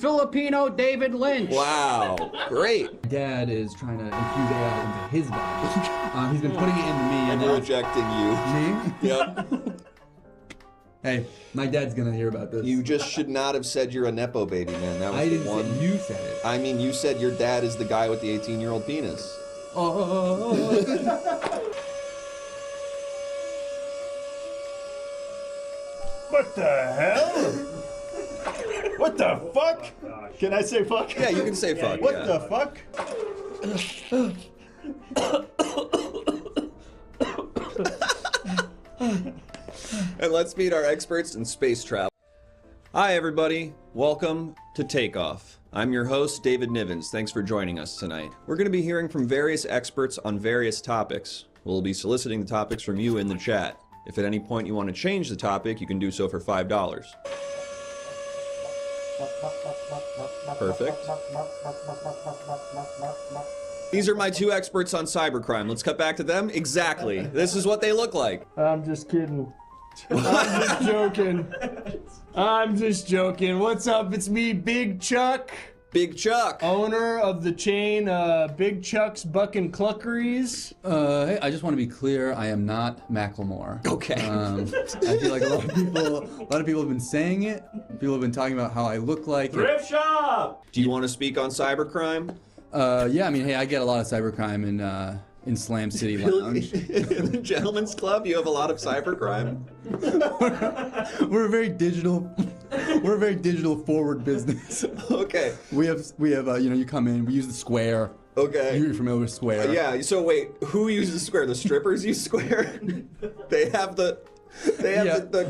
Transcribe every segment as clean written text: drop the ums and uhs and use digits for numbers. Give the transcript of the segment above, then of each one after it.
Filipino David Lynch. Wow, great. Dad is trying to infuse AI into his body. He's been putting it into me. I'm rejecting you. Me? Yep. Hey, my dad's gonna hear about this. You just should not have said you're a Nepo baby, man. That was I the didn't one. say, you said it. I mean, you said your dad is the guy with the 18-year-old penis. Oh. What the hell? What the fuck? Can I say fuck? Yeah, you can say fuck. What yeah. the fuck? And let's meet our experts in space travel. Hi, everybody. Welcome to Takeoff. I'm your host, David Nivens. Thanks for joining us tonight. We're going to be hearing from various experts on various topics. We'll be soliciting the topics from you in the chat. If at any point you want to change the topic, you can do so for $5. Perfect. These are my two experts on cybercrime. Let's cut back to them. Exactly. This is what they look like. I'm just kidding. I'm just joking. I'm just joking. What's up? It's me, Big Chuck. Big Chuck. Owner of the chain Big Chuck's Buck and Cluckeries. Hey, I just want to be clear. I am not Macklemore. Okay. I feel like a lot of people have been saying it. People have been talking about how I look like. Thrift shop! Do you want to speak on cybercrime? Yeah, I mean, hey, I get a lot of cybercrime in Slam City Lounge. In the Gentlemen's Club, you have a lot of cybercrime. We're a very digital forward business. Okay. We have you come in, we use the Square. Okay. You're familiar with Square. Yeah, so wait, who uses Square? The strippers use Square? They have the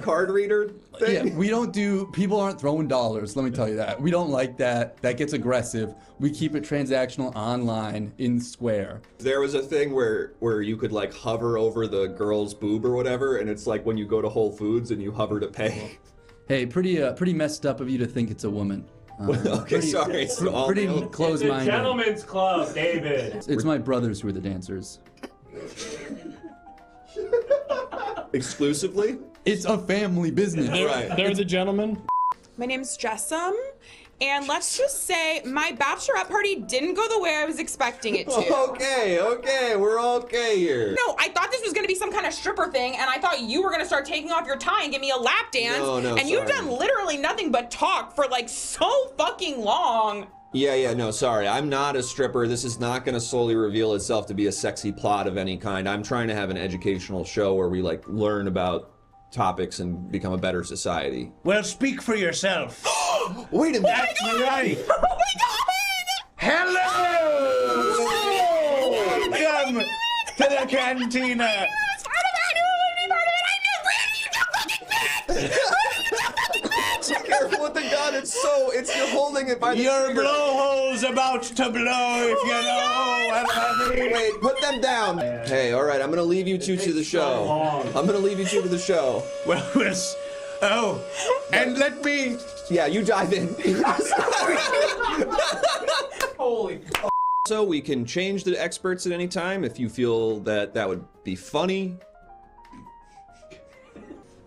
card reader thing? Yeah, people aren't throwing dollars, let me tell you that. We don't like that. That gets aggressive. We keep it transactional online in Square. There was a thing where you could like hover over the girl's boob or whatever, and it's like when you go to Whole Foods and you hover to pay. Hey, pretty messed up of you to think it's a woman. Okay, sorry. It's all pretty male. close-minded. It's a gentleman's club, David. It's my brothers who are the dancers. Exclusively? It's a family business. Right. They're the gentlemen. My name's Jessam, and let's just say my bachelorette party didn't go the way I was expecting it to. Okay, we're okay here. No, I thought this was gonna be some kind of stripper thing, and I thought you were gonna start taking off your tie and give me a lap dance. No, and you've sorry. done literally nothing but talk for like so fucking long. Yeah, no, sorry. I'm not a stripper. This is not going to solely reveal itself to be a sexy plot of any kind. I'm trying to have an educational show where we like learn about topics and become a better society. Well, speak for yourself. Wait a minute. That's right. Oh my god! Hello! Welcome to the cantina. Careful with the gun. You're holding it by the Your trigger. blowhole's about to blow, if you know. Wait, put them down. Hey, all right, I'm going to leave you two to the show. I'm going to leave you two to the show. Well, and let me. Yeah, you dive in. Holy. So we can change the experts at any time if you feel that would be funny.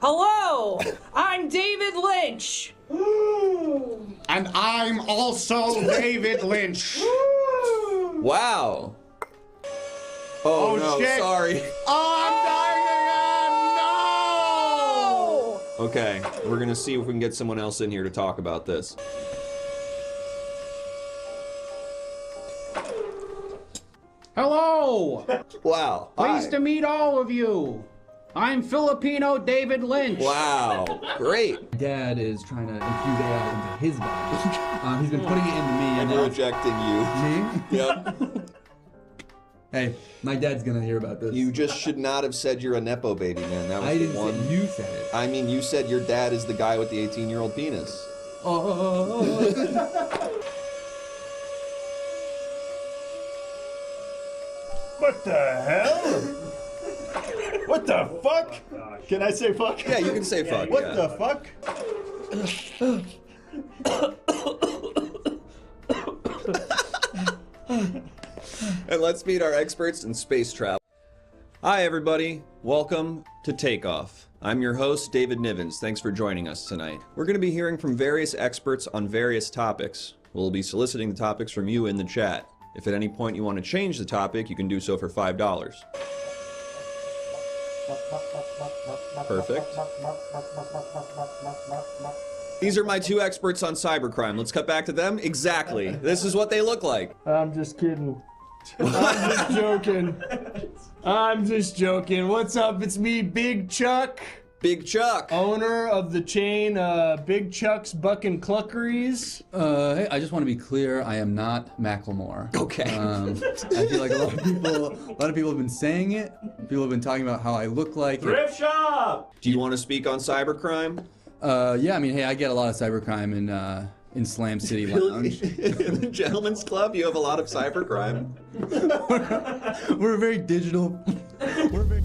Hello, I'm David Lynch. And I'm also David Lynch. Wow. Oh no, shit. sorry. Oh, I'm dying again. No! Okay, we're gonna see if we can get someone else in here to talk about this. Hello. Wow. Pleased to Hi. meet all of you. I'm Filipino David Lynch. Wow. Great. Dad is trying to infuse AI into his body. He's been putting it into me. I'm rejecting you. Me? Yep. Hey, my dad's gonna hear about this. You just should not have said you're a Nepo baby, man. That was I the didn't one. say, you said it. I mean, you said your dad is the guy with the 18-year-old penis. Oh. What the hell? What the fuck? Can I say fuck? Yeah, you can say fuck. What yeah. the fuck? And let's meet our experts in space travel. Hi, everybody. Welcome to Takeoff. I'm your host, David Nivens. Thanks for joining us tonight. We're going to be hearing from various experts on various topics. We'll be soliciting the topics from you in the chat. If at any point you want to change the topic, you can do so for $5. Perfect. These are my two experts on cybercrime. Let's cut back to them. Exactly. This is what they look like. I'm just kidding. I'm just joking. I'm just joking. What's up? It's me, Big Chuck. Big Chuck. Owner of the chain Big Chuck's Buck and Cluckeries. Hey, I just want to be clear. I am not Macklemore. Okay. I feel like a lot of people have been saying it. People have been talking about how I look like. Thrift shop! Do you want to speak on cybercrime? Yeah, I mean, hey, I get a lot of cybercrime in Slam City Lounge. In the Gentleman's Club, you have a lot of cybercrime? We're very digital. We're very...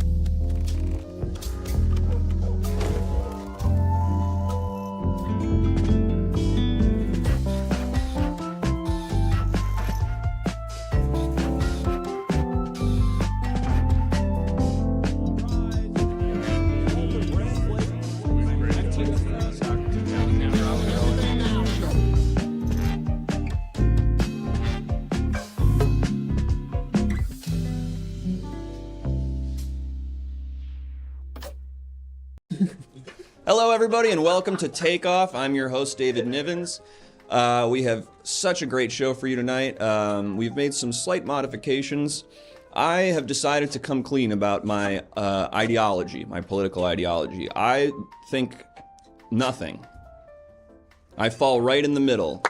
Hello, everybody, and welcome to Takeoff. I'm your host, David Nivens. We have such a great show for you tonight. We've made some slight modifications. I have decided to come clean about my ideology, my political ideology. I think nothing. I fall right in the middle.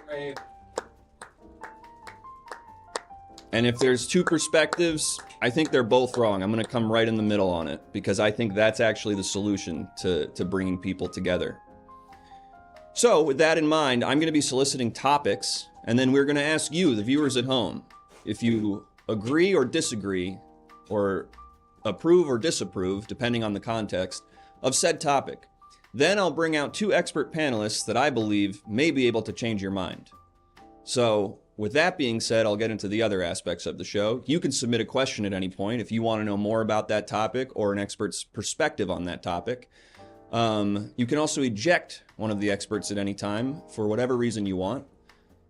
And if there's two perspectives, I think they're both wrong. I'm going to come right in the middle on it because I think that's actually the solution to bringing people together. So with that in mind, I'm going to be soliciting topics, and then we're going to ask you, the viewers at home, if you agree or disagree, or approve or disapprove, depending on the context, of said topic. Then I'll bring out two expert panelists that I believe may be able to change your mind. So with that being said, I'll get into the other aspects of the show. You can submit a question at any point if you want to know more about that topic or an expert's perspective on that topic. You can also eject one of the experts at any time for whatever reason you want.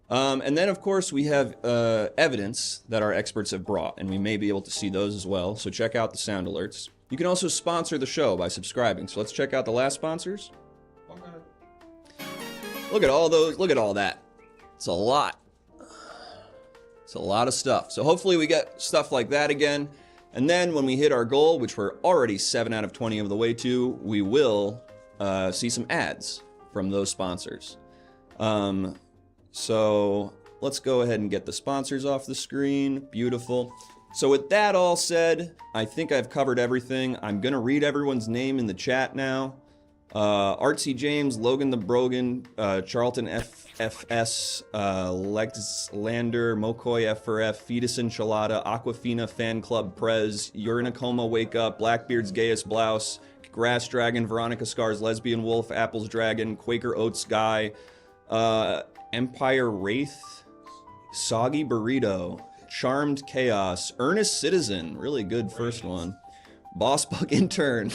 And then, of course, we have evidence that our experts have brought, and we may be able to see those as well. So check out the sound alerts. You can also sponsor the show by subscribing. So let's check out the last sponsors. Look at all those. Look at all that. It's a lot. It's a lot of stuff. So hopefully we get stuff like that again. And then when we hit our goal, which we're already 7 out of 20 of the way to, we will see some ads from those sponsors. So let's go ahead and get the sponsors off the screen. Beautiful. So with that all said, I think I've covered everything. I'm going to read everyone's name in the chat now. Artsy James, Logan the Brogan, Charlton FFS, Lexlander, Mokoy F4F, Fetus Enchilada, Aquafina Fan Club Prez, Urinacoma Wake Up, Blackbeard's Gaius Blouse, Grass Dragon, Veronica Scars, Lesbian Wolf, Apples Dragon, Quaker Oats Guy, Empire Wraith, Soggy Burrito, Charmed Chaos, Earnest Citizen, really good first one. Boss Bug Intern,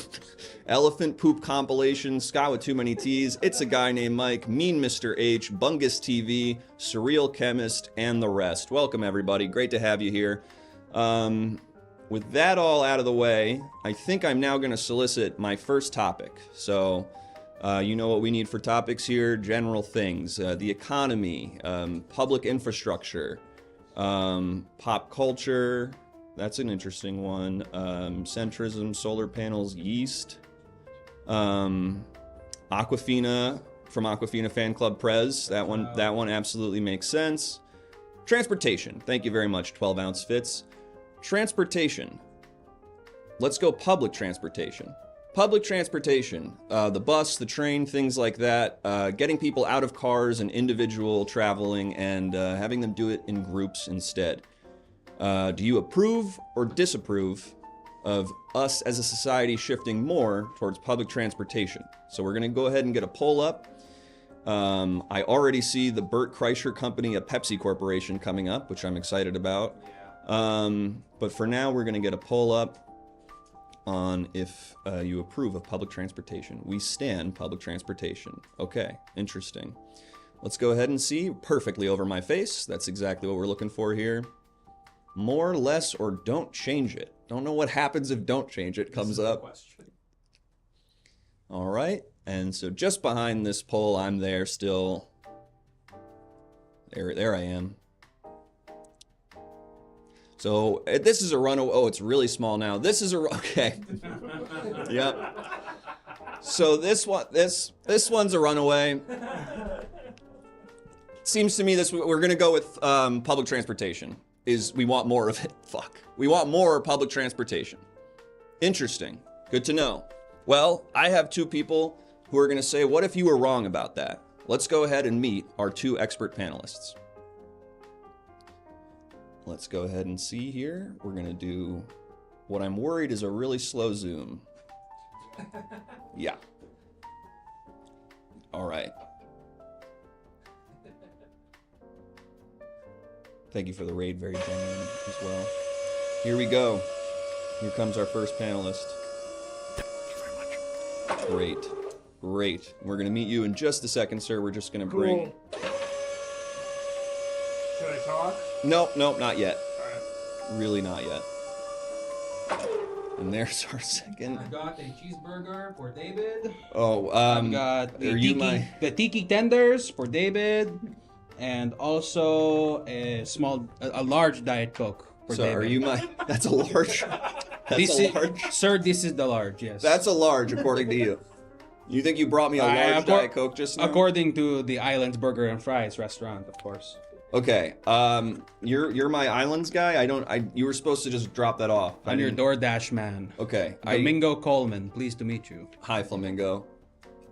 Elephant Poop Compilation, Scott with Too Many T's, It's a Guy Named Mike, Mean Mr. H, Bungus TV, Surreal Chemist, and the rest. Welcome, everybody. Great to have you here. With that all out of the way, I think I'm now going to solicit my first topic. So, you know what we need for topics here. General things. The economy, public infrastructure, pop culture. That's an interesting one. Centrism, solar panels, yeast. Aquafina from Aquafina Fan Club Prez. That one absolutely makes sense. Transportation. Thank you very much, 12-ounce fits. Transportation. Let's go public transportation. Public transportation. The bus, the train, things like that. Getting people out of cars and individual traveling and having them do it in groups instead. Do you approve or disapprove of us as a society shifting more towards public transportation? So we're going to go ahead and get a poll up. I already see the Bert Kreischer Company, a Pepsi Corporation, coming up, which I'm excited about. But for now, we're going to get a poll up. on if you approve of public transportation. We stand public transportation. Okay, interesting. Let's go ahead and see. Perfectly over my face. That's exactly what we're looking for here. More, less, or don't change it. Don't know what happens if don't change it comes up. All right, and so just behind this poll, I'm there still. There I am. So this is a runaway. Oh, it's really small now. This is a okay. Yep. So this one's a runaway. Seems to me we're gonna go with public transportation. We want more of it. Fuck. We want more public transportation. Interesting. Good to know. Well, I have two people who are gonna say, what if you were wrong about that? Let's go ahead and meet our two expert panelists. Let's go ahead and see here. We're gonna do what I'm worried is a really slow zoom. Yeah. All right. Thank you for the raid, very genuine as well. Here we go. Here comes our first panelist. Thank you very much. Great, great. We're gonna meet you in just a second, sir. We're just gonna bring. Should I talk? Nope, not yet. Alright. Really not yet. And there's our second. I got a cheeseburger for David. Oh, I've got the tiki tenders for David, and also a large Diet Coke for So David. are you my? That's a large. Large. Sir, this is the large. Yes. That's a large, according to you. You think you brought me a large Diet Coke just now? According to the Islands Burger and Fries restaurant, of course. Okay. You're my Islands guy. You were supposed to just drop that off. I'm your DoorDash man. Okay. Domingo Coleman, pleased to meet you. Hi, Flamingo.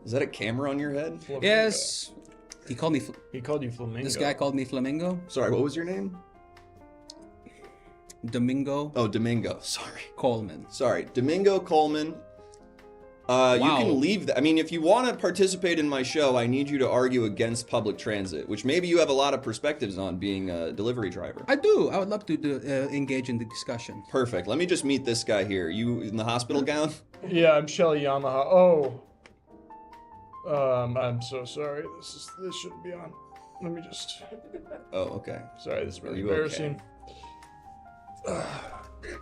Is that a camera on your head? Flamingo. Yes. He called me. He called you Flamingo. This guy called me Flamingo. Sorry, what was your name? Domingo. Oh, Domingo. Sorry. Coleman. Sorry, Domingo Coleman. You can leave that. I mean, if you want to participate in my show, I need you to argue against public transit, which maybe you have a lot of perspectives on being a delivery driver. I do. I would love to engage in the discussion. Perfect. Let me just meet this guy here. You in the hospital gown? Yeah, I'm Shelly Yamaha. Oh. I'm so sorry. This shouldn't be on. Let me just. Oh, okay. Sorry, this is really Are you embarrassing.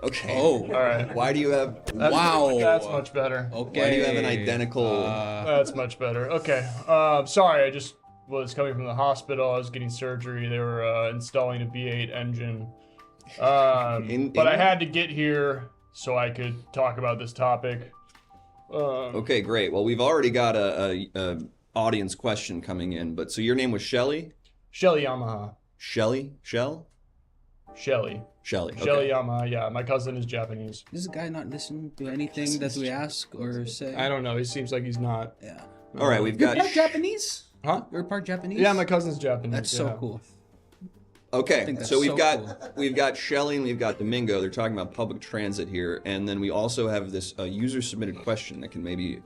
Okay. Oh. All right. Why do you have? Wow. That's much better. Okay. Why do you have an identical? That's much better. Okay. Sorry, I just was coming from the hospital. I was getting surgery. They were installing a V8 engine. But I had to get here so I could talk about this topic. Okay, great. Well, we've already got a audience question coming in. But so your name was Shelly? Shelly Yamaha. Shelly? Shell? Shelly. Shelly. Okay. Shelly Yamaha. Yeah, my cousin is Japanese. Does this guy not listen to anything that we ask or say? I don't know. He seems like he's not. Yeah. All right, we've You're got. part Japanese? Huh? You're part Japanese? Yeah, my cousin's Japanese. That's yeah. so cool. Okay, think that's so we've so got cool. we've got Shelly and we've got Domingo. They're talking about public transit here, and then we also have this user submitted question that can maybe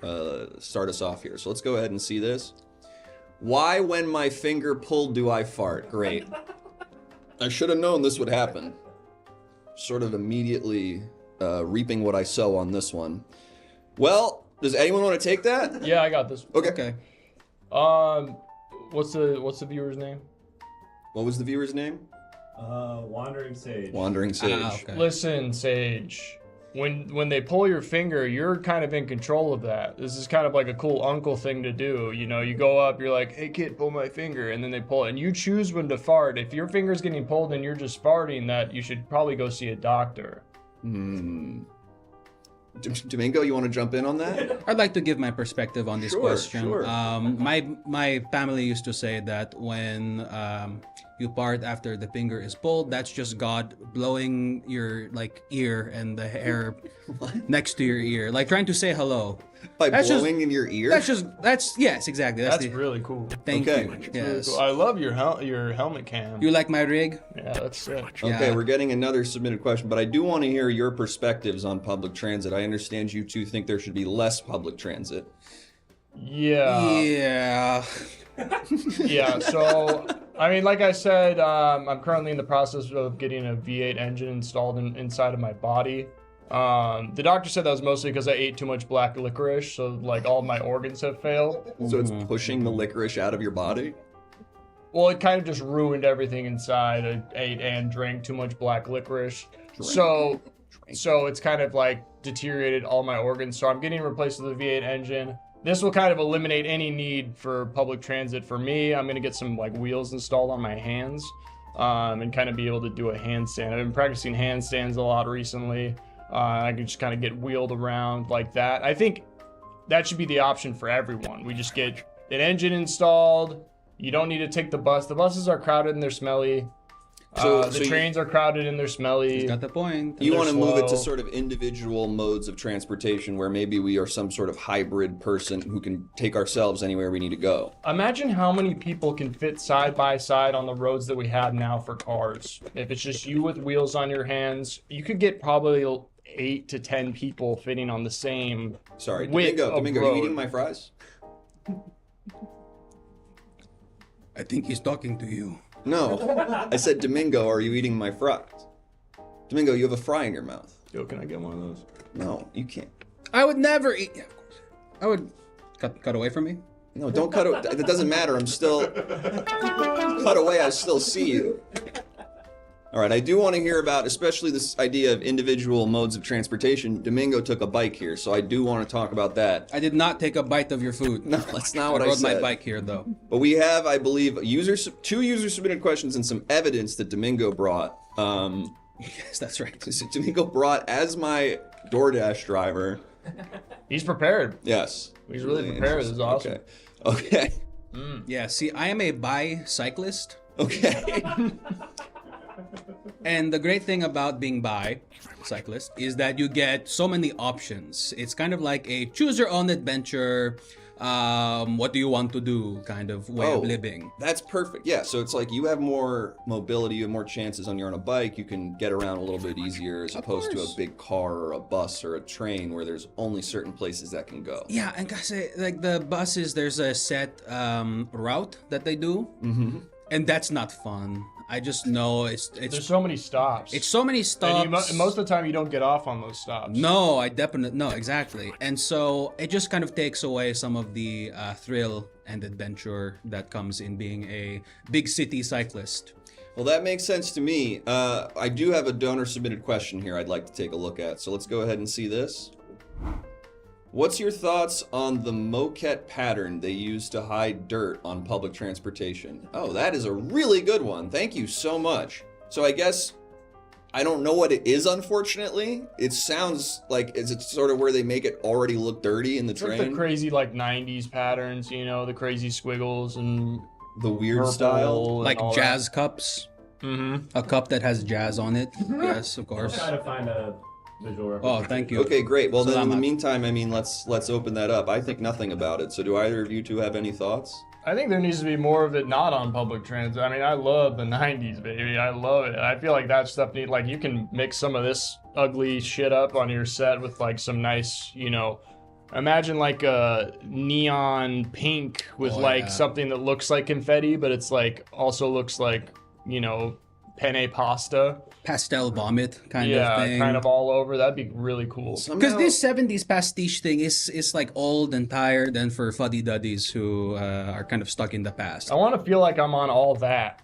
start us off here. So let's go ahead and see this. Why, when my finger pulled, do I fart? Great. I should have known this would happen. Sort of immediately reaping what I sow on this one. Well, does anyone want to take that? Yeah, I got this. Okay. What's the viewer's name? What was the viewer's name? Wandering Sage. Wandering Sage. Okay. Listen, Sage. When they pull your finger, you're kind of in control of that. This is kind of like a cool uncle thing to do. You know, you go up, you're like, hey kid, pull my finger, and then they pull it. And you choose when to fart. If your finger's getting pulled and you're just farting, that you should probably go see a doctor. Domingo, you want to jump in on that? I'd like to give my perspective on this question. Sure. My family used to say that when you part after the finger is pulled, that's just God blowing your ear and the hair next to your ear, like trying to say hello. By That's blowing in your ear? That's yes, exactly. That's really cool. Thank Okay. you. Really Yes. cool. I love your helmet cam. You like my rig? Yeah, that's sick. Okay, Yeah. we're getting another submitted question, but I do want to hear your perspectives on public transit. I understand you two think there should be less public transit. Yeah. Yeah. Yeah, so I mean, like I said, I'm currently in the process of getting a V8 engine installed inside of my body. The doctor said that was mostly because I ate too much black licorice, so like all my organs have failed. So it's pushing the licorice out of your body? Well, it kind of just ruined everything inside. I ate and drank too much black licorice. So it's kind of like deteriorated all my organs. So I'm getting replaced with a V8 engine. This will kind of eliminate any need for public transit for me. I'm going to get some like wheels installed on my hands and kind of be able to do a handstand. I've been practicing handstands a lot recently. I can just kind of get wheeled around like that. I think that should be the option for everyone. We just get an engine installed. You don't need to take the bus. The buses are crowded and they're smelly. The trains are crowded and they're smelly. He's got the point. You want to move it to sort of individual modes of transportation where maybe we are some sort of hybrid person who can take ourselves anywhere we need to go. Imagine how many people can fit side by side on the roads that we have now for cars. If it's just you with wheels on your hands, you could get probably 8 to 10 people fitting on the same Sorry, width Domingo, of are you road. eating my fries? I think he's talking to you. No. I said, Domingo, are you eating my fries? Domingo, you have a fry in your mouth. Yo, can I get one of those? No, you can't. I would never eat. Yeah, of course. I would cut away from me. No, don't cut away. It doesn't matter. I'm still... Cut away, I still see you. All right, I do want to hear about, especially this idea of individual modes of transportation. Domingo took a bike here, so I do want to talk about that. I did not take a bite of your food. No, that's not what I rode said. my bike here, though. But we have, I believe, two user-submitted questions and some evidence that Domingo brought. Yes, that's right. Domingo brought as my DoorDash driver. He's prepared. Yes. He's really prepared. This is awesome. Okay. Yeah, see, I am a bicyclist. Okay. And the great thing about being bicyclist is that you get so many options. It's kind of like a choose your own adventure, what do you want to do kind of way of living. That's perfect. Yeah, so it's like you have more mobility, you have more chances on you're on a bike, you can get around a little bit easier as opposed to a big car or a bus or a train where there's only certain places that can go. Yeah, and guys, like the buses, there's a set route that they do, and that's not fun. I just know it's There's so many stops. it's so many stops. And most of the time you don't get off on those stops. No, exactly. And so it just kind of takes away some of the thrill and adventure that comes in being a big city cyclist. Well, that makes sense to me. I do have a donor-submitted question here I'd like to take a look at, so let's go ahead and see this. What's your thoughts on the moquette pattern they use to hide dirt on public transportation? Oh, that is a really good one. Thank you so much. So I guess I don't know what it is, unfortunately. It sounds like is it sort of where they make it already look dirty in the It's train? like the crazy like 90s patterns, you know, the crazy squiggles and the weird purple style. and Like all jazz cups. A cup that has jazz on it. Yes, of course. Try to find a visual Oh, representation. thank you. Okay, great. Well, then in the Salamat. meantime, I mean, let's open that up. I think nothing about it. So do either of you two have any thoughts? I think there needs to be more of it not on public transit. I mean, I love the 90s, baby. I love it. I feel like that stuff like you can mix some of this ugly shit up on your set with like some nice, you know, imagine like a neon pink with yeah. something that looks like confetti, but it's like also looks like, you know, penne pasta. Pastel vomit kind of Yeah, thing. kind of all over. That'd be really cool. Because Somehow- this 70s pastiche thing is like old and tired and for fuddy-duddies who are kind of stuck in the past. I want to feel like I'm on all that.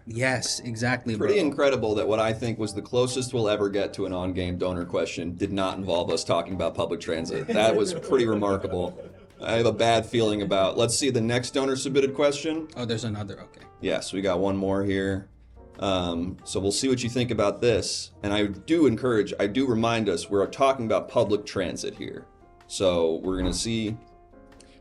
Yes, exactly, bro. Pretty incredible that what I think was the closest we'll ever get to an on-game donor question did not involve us talking about public transit. That was pretty remarkable. I have a bad feeling about... Let's see the next donor-submitted question. Oh, there's another, okay. Yes, we got one more here. So we'll see what you think about this. And I do remind us, we're talking about public transit here. So we're going to see...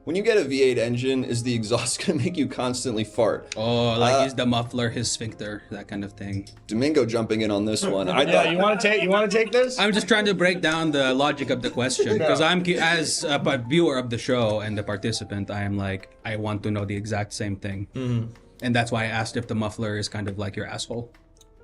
When you get a V8 engine, is the exhaust going to make you constantly fart? Oh, like is the muffler his sphincter, that kind of thing. Domingo jumping in on this one. Yeah, you want to take this? I'm just trying to break down the logic of the question because as a viewer of the show and the participant, I am like, I want to know the exact same thing. Mm-hmm. And that's why I asked if the muffler is kind of like your asshole.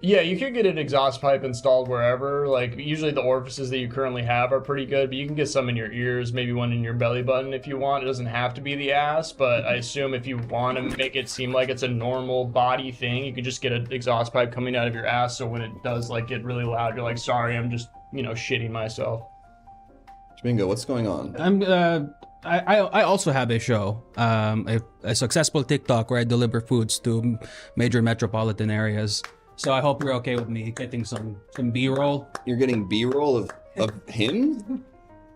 Yeah, you could get an exhaust pipe installed wherever. Like, usually the orifices that you currently have are pretty good, but you can get some in your ears, maybe one in your belly button if you want. It doesn't have to be the ass, but I assume if you want to make it seem like it's a normal body thing, you can just get an exhaust pipe coming out of your ass, so when it does, like, get really loud, you're like, sorry, I'm just, shitting myself. Domingo, what's going on? I also have a show, a successful TikTok where I deliver foods to major metropolitan areas. So I hope you're okay with me getting some B-roll. You're getting B-roll of him?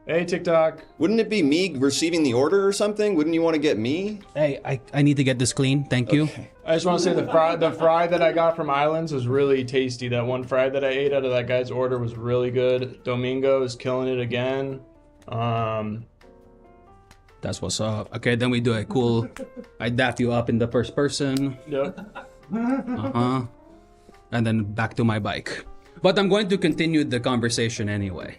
Hey, TikTok. Wouldn't it be me receiving the order or something? Wouldn't you want to get me? Hey, I need to get this clean. Thank you. I just want to say the fry that I got from Islands was really tasty. That one fry that I ate out of that guy's order was really good. Domingo is killing it again. That's what's up. Okay, then we do a cool. I daff you up in the first person. Yep. And then back to my bike. But I'm going to continue the conversation anyway.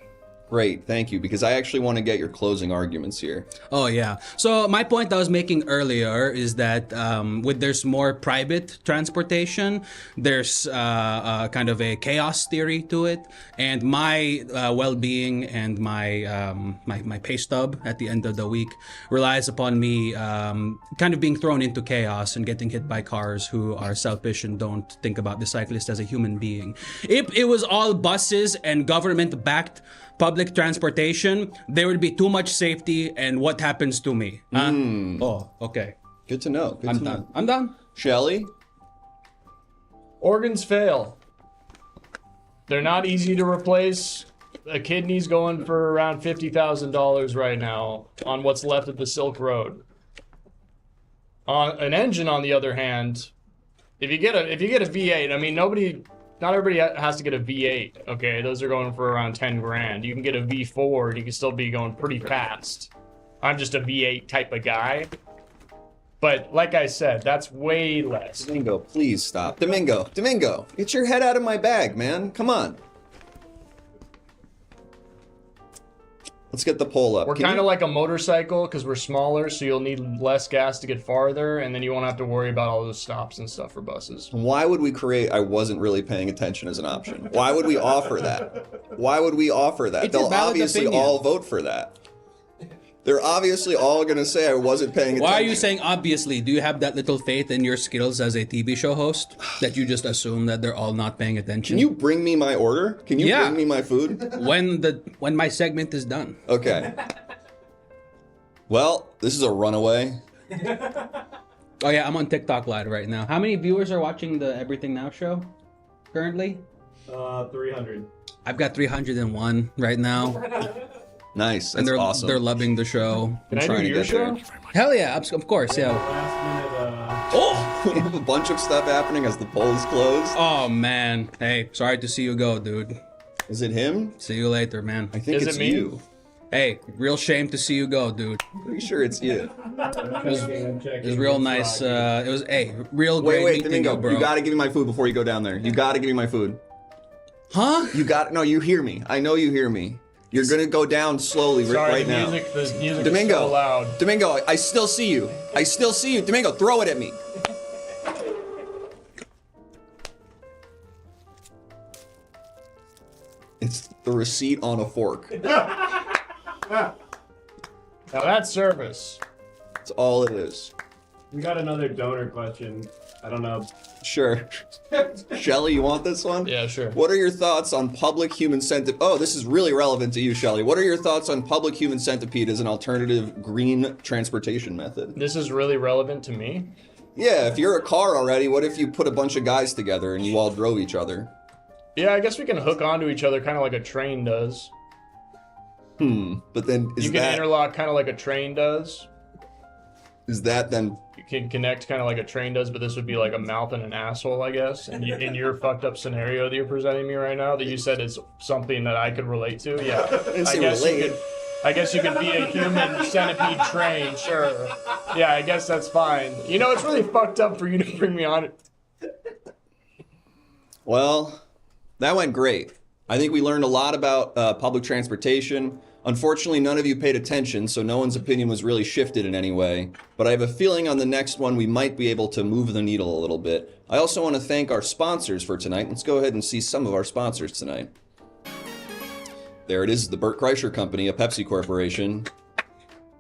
Great, thank you, because I actually want to get your closing arguments here. Oh yeah. So my point I was making earlier is that with there's more private transportation, there's kind of a chaos theory to it, and my well-being and my pay stub at the end of the week relies upon me kind of being thrown into chaos and getting hit by cars who are selfish and don't think about the cyclist as a human being. If it was all buses and government-backed public transportation, there would be too much safety, and what happens to me? Oh, okay. Good to know. Good to know. I'm done. Shelly? Organs fail. They're not easy to replace. A kidney's going for around $50,000 right now on what's left of the Silk Road. On an engine, on the other hand, if you get a V8, I mean, not everybody has to get a V8, okay? Those are going for around 10 grand. You can get a V4 and you can still be going pretty fast. I'm just a V8 type of guy. But like I said, that's way less. Domingo, please stop. Domingo, get your head out of my bag, man. Come on. Let's get the poll up. We're kind of like a motorcycle because we're smaller, so you'll need less gas to get farther, and then you won't have to worry about all those stops and stuff for buses. Why would we create I wasn't really paying attention as an option? Why would we offer that? Why would we offer that? It's a They'll valid obviously opinion. all vote for that. They're obviously all going to say I wasn't paying attention. Why are you saying obviously? Do you have that little faith in your skills as a TV show host that you just assume that they're all not paying attention? Can you bring me my order? Can you Yeah. bring me my food? when my segment is done? Okay. Well, this is a runaway. Oh yeah, I'm on TikTok live right now. How many viewers are watching the Everything Now show currently? 300. I've got 301 right now, Nice. and That's they're awesome. they're loving the show. Can I trying do to your get there. show? Hell yeah, of course, yeah. Oh! We have a bunch of stuff happening as the poll is closed. Oh man, hey, sorry to see you go, dude. Is it him? See you later, man. I think Is it's it me? you. Hey, real shame to see you go, dude. Pretty sure it's you. It was real nice. It was real great Wait, meeting Domingo, you, bro. you gotta give me my food before you go down there. You gotta give me my food. Huh? No, you hear me. I know you hear me. You're gonna go down slowly Sorry, right the now. music is Domingo, so loud. Domingo, I still see you. I still see you. Domingo, throw it at me. It's the receipt on a fork. Now that's service. That's all it is. We got another donor question. I don't know. Sure. Shelly, you want this one? Yeah, sure. What are your thoughts on public human centipede? Oh, this is really relevant to you, Shelly. What are your thoughts on public human centipede as an alternative green transportation method? This is really relevant to me. Yeah, if you're a car already, what if you put a bunch of guys together and you all drove each other? Yeah, I guess we can hook onto each other kind of like a train does. But then You can interlock kind of like a train does. is that then You can connect kind of like a train does, but this would be like a mouth and an asshole, I guess. And in your fucked up scenario that you're presenting me right now, that you said is something that I could relate to, yeah. I guess you could be a human centipede train, sure. Yeah, I guess that's fine. You know, it's really fucked up for you to bring me on. Well, that went great. I think we learned a lot about public transportation. Unfortunately, none of you paid attention, so no one's opinion was really shifted in any way. But I have a feeling on the next one we might be able to move the needle a little bit. I also want to thank our sponsors for tonight. Let's go ahead and see some of our sponsors tonight. There it is, the Burt Kreischer Company, a Pepsi Corporation.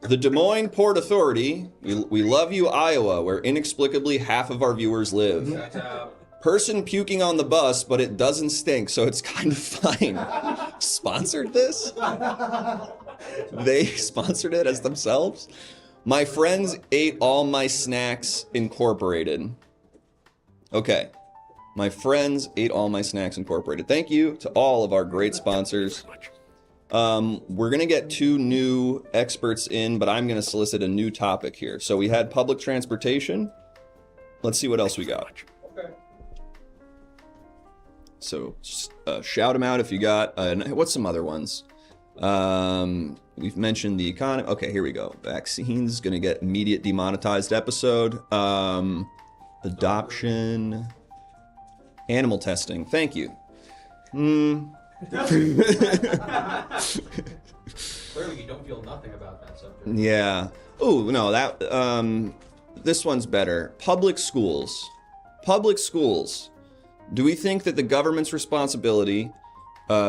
The Des Moines Port Authority. We love you, Iowa, where inexplicably half of our viewers live. Person puking on the bus, but it doesn't stink, so it's kind of fine. sponsored this? They sponsored it as themselves? My friends ate all my snacks incorporated. Okay. My friends ate all my snacks incorporated. Thank you to all of our great sponsors. We're going to get 2 new experts in, but I'm going to solicit a new topic here. So we had public transportation. Let's see what else we got. Okay. So shout them out if you got. What's some other ones? We've mentioned the economy. Okay, here we go. Vaccines, going to get immediate demonetized episode. Adoption. Animal testing. Thank you. Clearly, you don't feel nothing about that subject. Yeah. Oh, no, that this one's better. Public schools. Public schools. Do we think that the government's responsibility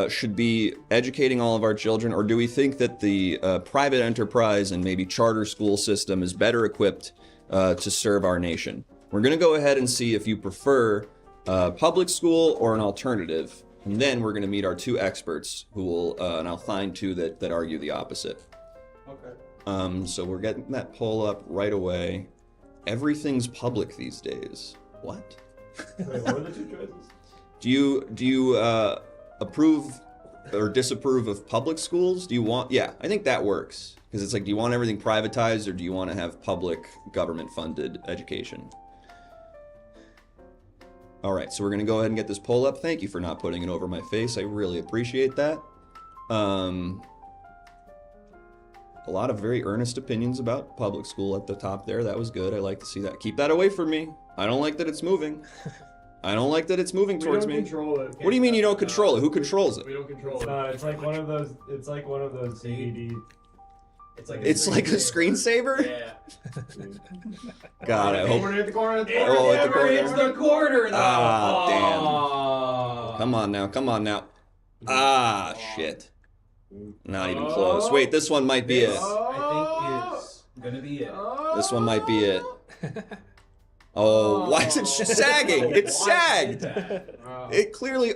should be educating all of our children, or do we think that the private enterprise and maybe charter school system is better equipped to serve our nation? We're going to go ahead and see if you prefer public school or an alternative. And then we're going to meet our 2 experts who will, and I'll find 2 that argue the opposite. Okay. So we're getting that poll up right away. Everything's public these days. What? Wait, what are the 2 choices? Do you approve or disapprove of public schools? Do you want? Yeah, I think that works because it's like, do you want everything privatized or do you want to have public government-funded education? All right, so we're going to go ahead and get this poll up. Thank you for not putting it over my face. I really appreciate that. A lot of very earnest opinions about public school at the top there. That was good. I like to see that. Keep that away from me. I don't like that it's moving. I don't like that it's moving towards me. We don't control it. What do you mean you don't control it? Who controls it? We don't control it. It's like one of those. It's like one of those CBD. It's like a screensaver? Yeah. God, I hope. At the corner. Oh, at the corner. It's the quarter, though. Ah, damn. Come on now, come on now. Ah, shit. Not even close. Wait, this one might be it. I think is gonna be it. This one might be it. Oh, why is it sagging? It sagged. It clearly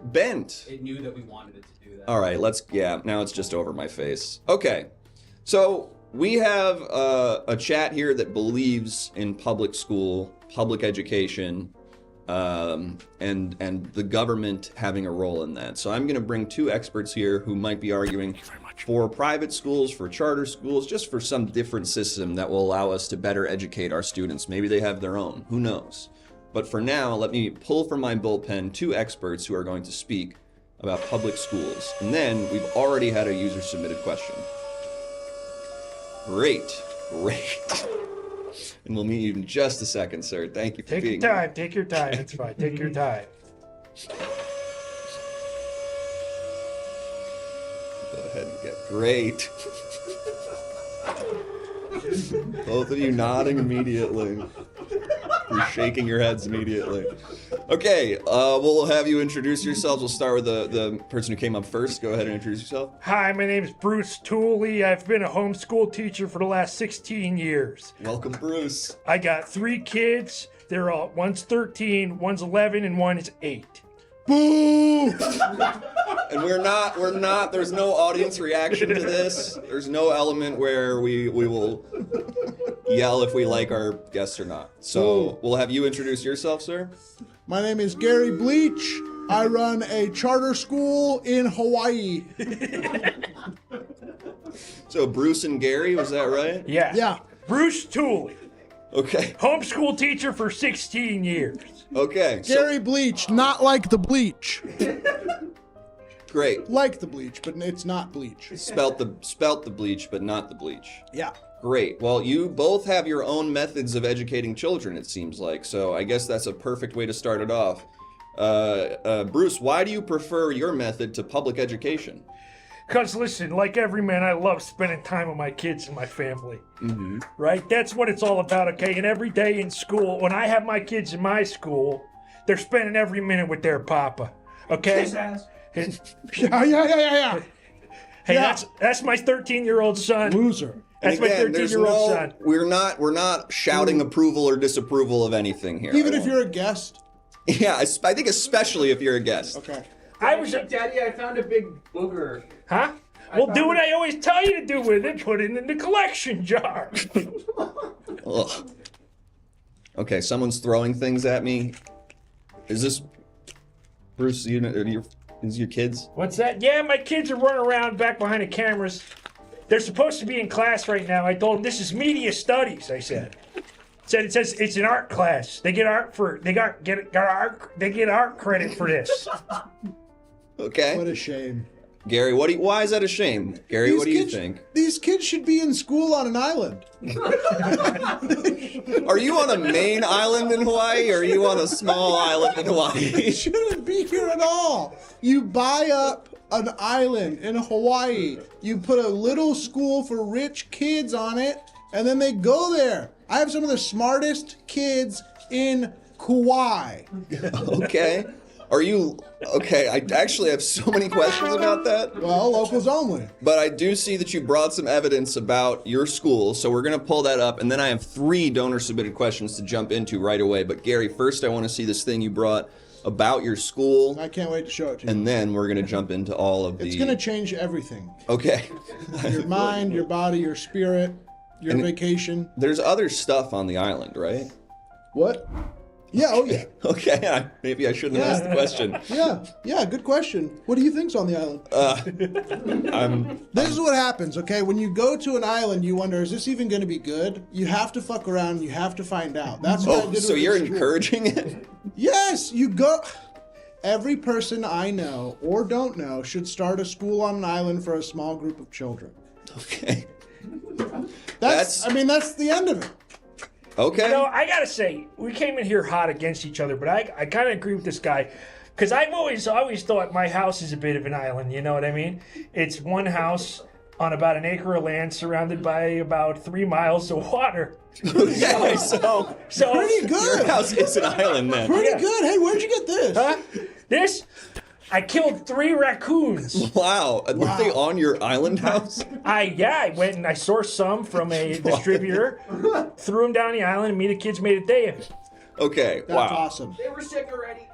bent. It knew that we wanted it to do that. All right, now it's just over my face. Okay, so we have a chat here that believes in public school, public education, and the government having a role in that. So I'm going to bring 2 experts here who might be arguing for private schools, for charter schools, just for some different system that will allow us to better educate our students. Maybe they have their own, who knows? But for now, let me pull from my bullpen 2 experts who are going to speak about public schools. And then we've already had a user-submitted question. Great. And we'll meet you in just a second, sir. Thank you for being here. Take your time. It's fine. Take your time. Go ahead and get great. Both of you nodding immediately. You're shaking your heads immediately. Okay, we'll have you introduce yourselves. We'll start with the person who came up first. Go ahead and introduce yourself. Hi, my name's Bruce Tooley. I've been a homeschool teacher for the last 16 years. Welcome, Bruce. I got 3 kids. They're all, one's 13, one's 11, and one is 8. Boo! And we're not, there's no audience reaction to this. There's no element where we will yell if we like our guests or not. So we'll have you introduce yourself, sir. My name is Gary Bleach. I run a charter school in Hawaii. So Bruce and Gary, was that right? Yeah. Yeah. Bruce Tooley. Okay. Homeschool teacher for 16 years. Okay. Gary Bleach, not like the bleach. Great. Like the bleach, but it's not bleach. Spelt the bleach, but not the bleach. Yeah. Great. Well, you both have your own methods of educating children, it seems like. So I guess that's a perfect way to start it off. Bruce, why do you prefer your method to public education? Because, listen, like every man, I love spending time with my kids and my family. Mm-hmm. Right? That's what it's all about, okay? And every day in school, when I have my kids in my school, they're spending every minute with their papa. Okay? Yeah. Hey, that's my 13-year-old son. Loser. That's my 13-year-old son. We're not shouting approval or disapproval of anything here. Even if you're a guest. Yeah, I think especially if you're a guest. Okay. Daddy, I found a big booger. Huh? Well, do what I always tell you to do with it. Put it in the collection jar. Ugh. Okay, someone's throwing things at me. Is this Bruce? Is your kids? What's that? Yeah, my kids are running around back behind the cameras. They're supposed to be in class right now. I told them this is media studies. I said. It says it's an art class. They get art credit for this. Okay. What a shame. Gary, why is that a shame? Gary, what do you think? These kids should be in school on an island. Are you on a main island in Hawaii, or are you on a small island in Hawaii? They shouldn't be here at all. You buy up an island in Hawaii. You put a little school for rich kids on it, and then they go there. I have some of the smartest kids in Kauai. Okay. Okay, I actually have so many questions about that. Well, locals only. But I do see that you brought some evidence about your school, so we're going to pull that up. And then I have 3 donor-submitted questions to jump into right away. But Gary, first I want to see this thing you brought about your school. I can't wait to show it to you. And then we're going to jump into all of It's going to change everything. Okay. Your mind, your body, your spirit, your vacation. There's other stuff on the island, right? What? Yeah, oh yeah. Okay, maybe I shouldn't have asked the question. Yeah, good question. What do you think's on the island? This is what happens, okay? When you go to an island, you wonder, is this even going to be good? You have to fuck around, and you have to find out. That's what I did so with you're this school. encouraging it? Yes, you go... Every person I know, or don't know, should start a school on an island for a small group of children. Okay. That's the end of it. Okay. You know, I gotta say, we came in here hot against each other, but I kind of agree with this guy, because I've always thought my house is a bit of an island. You know what I mean? It's one house on about an acre of land, surrounded by about 3 miles of water. Yeah, so pretty good. Your house is an island, then. Pretty good. Hey, where'd you get this? Huh? This? I killed 3 raccoons. Wow. Were they on your island house? I went and I sourced some from a distributor, threw them down the island, and me and the kids made a day of it. Okay, That's awesome. They were sick already.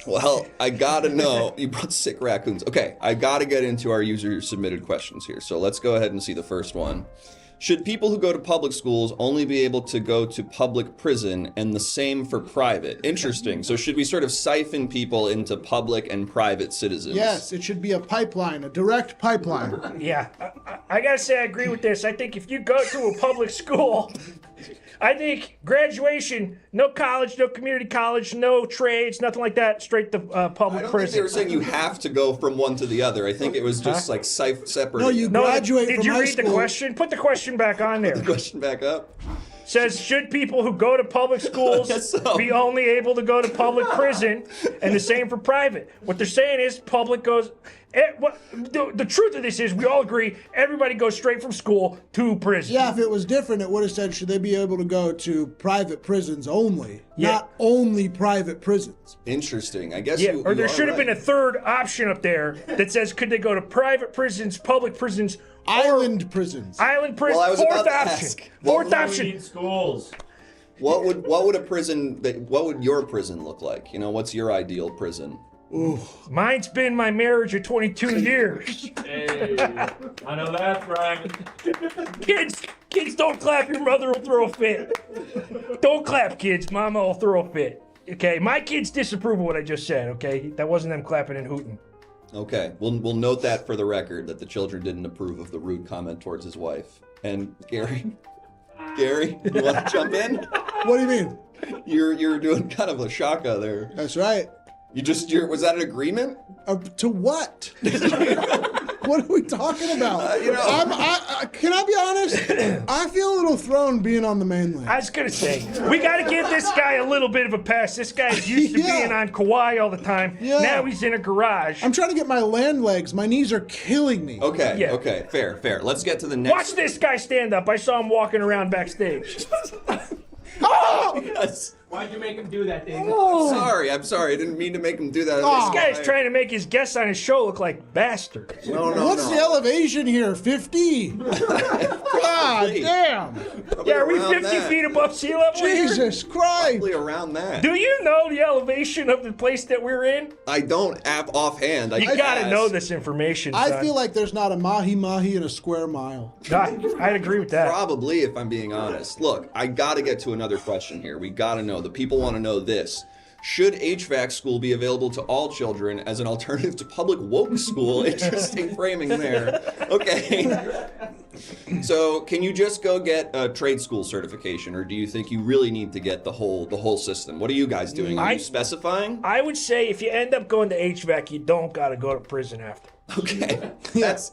Well, I gotta know. You brought sick raccoons. Okay, I gotta get into our user-submitted questions here. So let's go ahead and see the first one. Should people who go to public schools only be able to go to public prison, and the same for private? Interesting. So should we sort of siphon people into public and private citizens? Yes, it should be a pipeline, a direct pipeline. Yeah, I gotta say I agree with this. I think if you go to a public school, I think graduation, no college, no community college, no trades, nothing like that, straight to public I don't prison. think they were saying you have to go from one to the other. I think it was just like separate. No, you graduate Did from you high read school. the question? Put the question back on there. Question back up. Says, should people who go to public schools be only able to go to public prison, and the same for private? What they're saying is public goes... The truth of this is, we all agree, everybody goes straight from school to prison. Yeah, if it was different, it would have said, should they be able to go to private prisons only, Yeah. not only private prisons. Interesting. I guess Yeah, you or there are should have right. been a third option up there that says, could they go to private prisons, public prisons, Island prisons. island prisons? Well, I was Fourth about to option. ask. Fourth We option. need schools. What would a prison? What would your prison look like? You know, what's your ideal prison? Mine's been my marriage of 22 years. Hey, I know that's right. Kids, don't clap. Your mother will throw a fit. Don't clap, kids. Mama will throw a fit. Okay, my kids disapprove of what I just said. Okay, that wasn't them clapping and hooting. Okay, we'll note that for the record that the children didn't approve of the rude comment towards his wife. And Gary, you want to jump in? What do you mean? You're doing kind of a shaka there. That's right. Was that an agreement? To what? What are we talking about? Can I be honest? I feel a little thrown being on the mainland. I was gonna say, we gotta give this guy a little bit of a pass. This guy's used to Yeah. being on Kauai all the time. Yeah. Now he's in a garage. I'm trying to get my land legs. My knees are killing me. Okay, Yeah. okay, fair. Let's get to the next. Watch this guy stand up. I saw him walking around backstage. Yes. Why'd you make him do that, David? I'm sorry. I didn't mean to make him do that. This guy's trying to make his guests on his show look like bastards. No. What's the elevation here? 50? God damn! Yeah, are we around 50 that. feet above sea level here? Jesus Christ! Probably around that. Do you know the elevation of the place that we're in? I don't offhand. You gotta know this information, I son. feel like there's not a mahi-mahi in a square mile. I'd agree with that. Probably, if I'm being honest. Look, I gotta get to another question here. We gotta know. The people want to know this. Should HVAC school be available to all children as an alternative to public woke school? Interesting framing there. Okay. So, can you just go get a trade school certification, or do you think you really need to get the whole system? What are you guys doing? Are you specifying? I would say if you end up going to HVAC, you don't gotta go to prison after. Okay. That's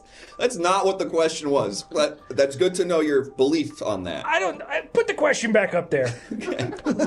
not what the question was, but that's good to know your belief on that. I put the question back up there. Okay. Put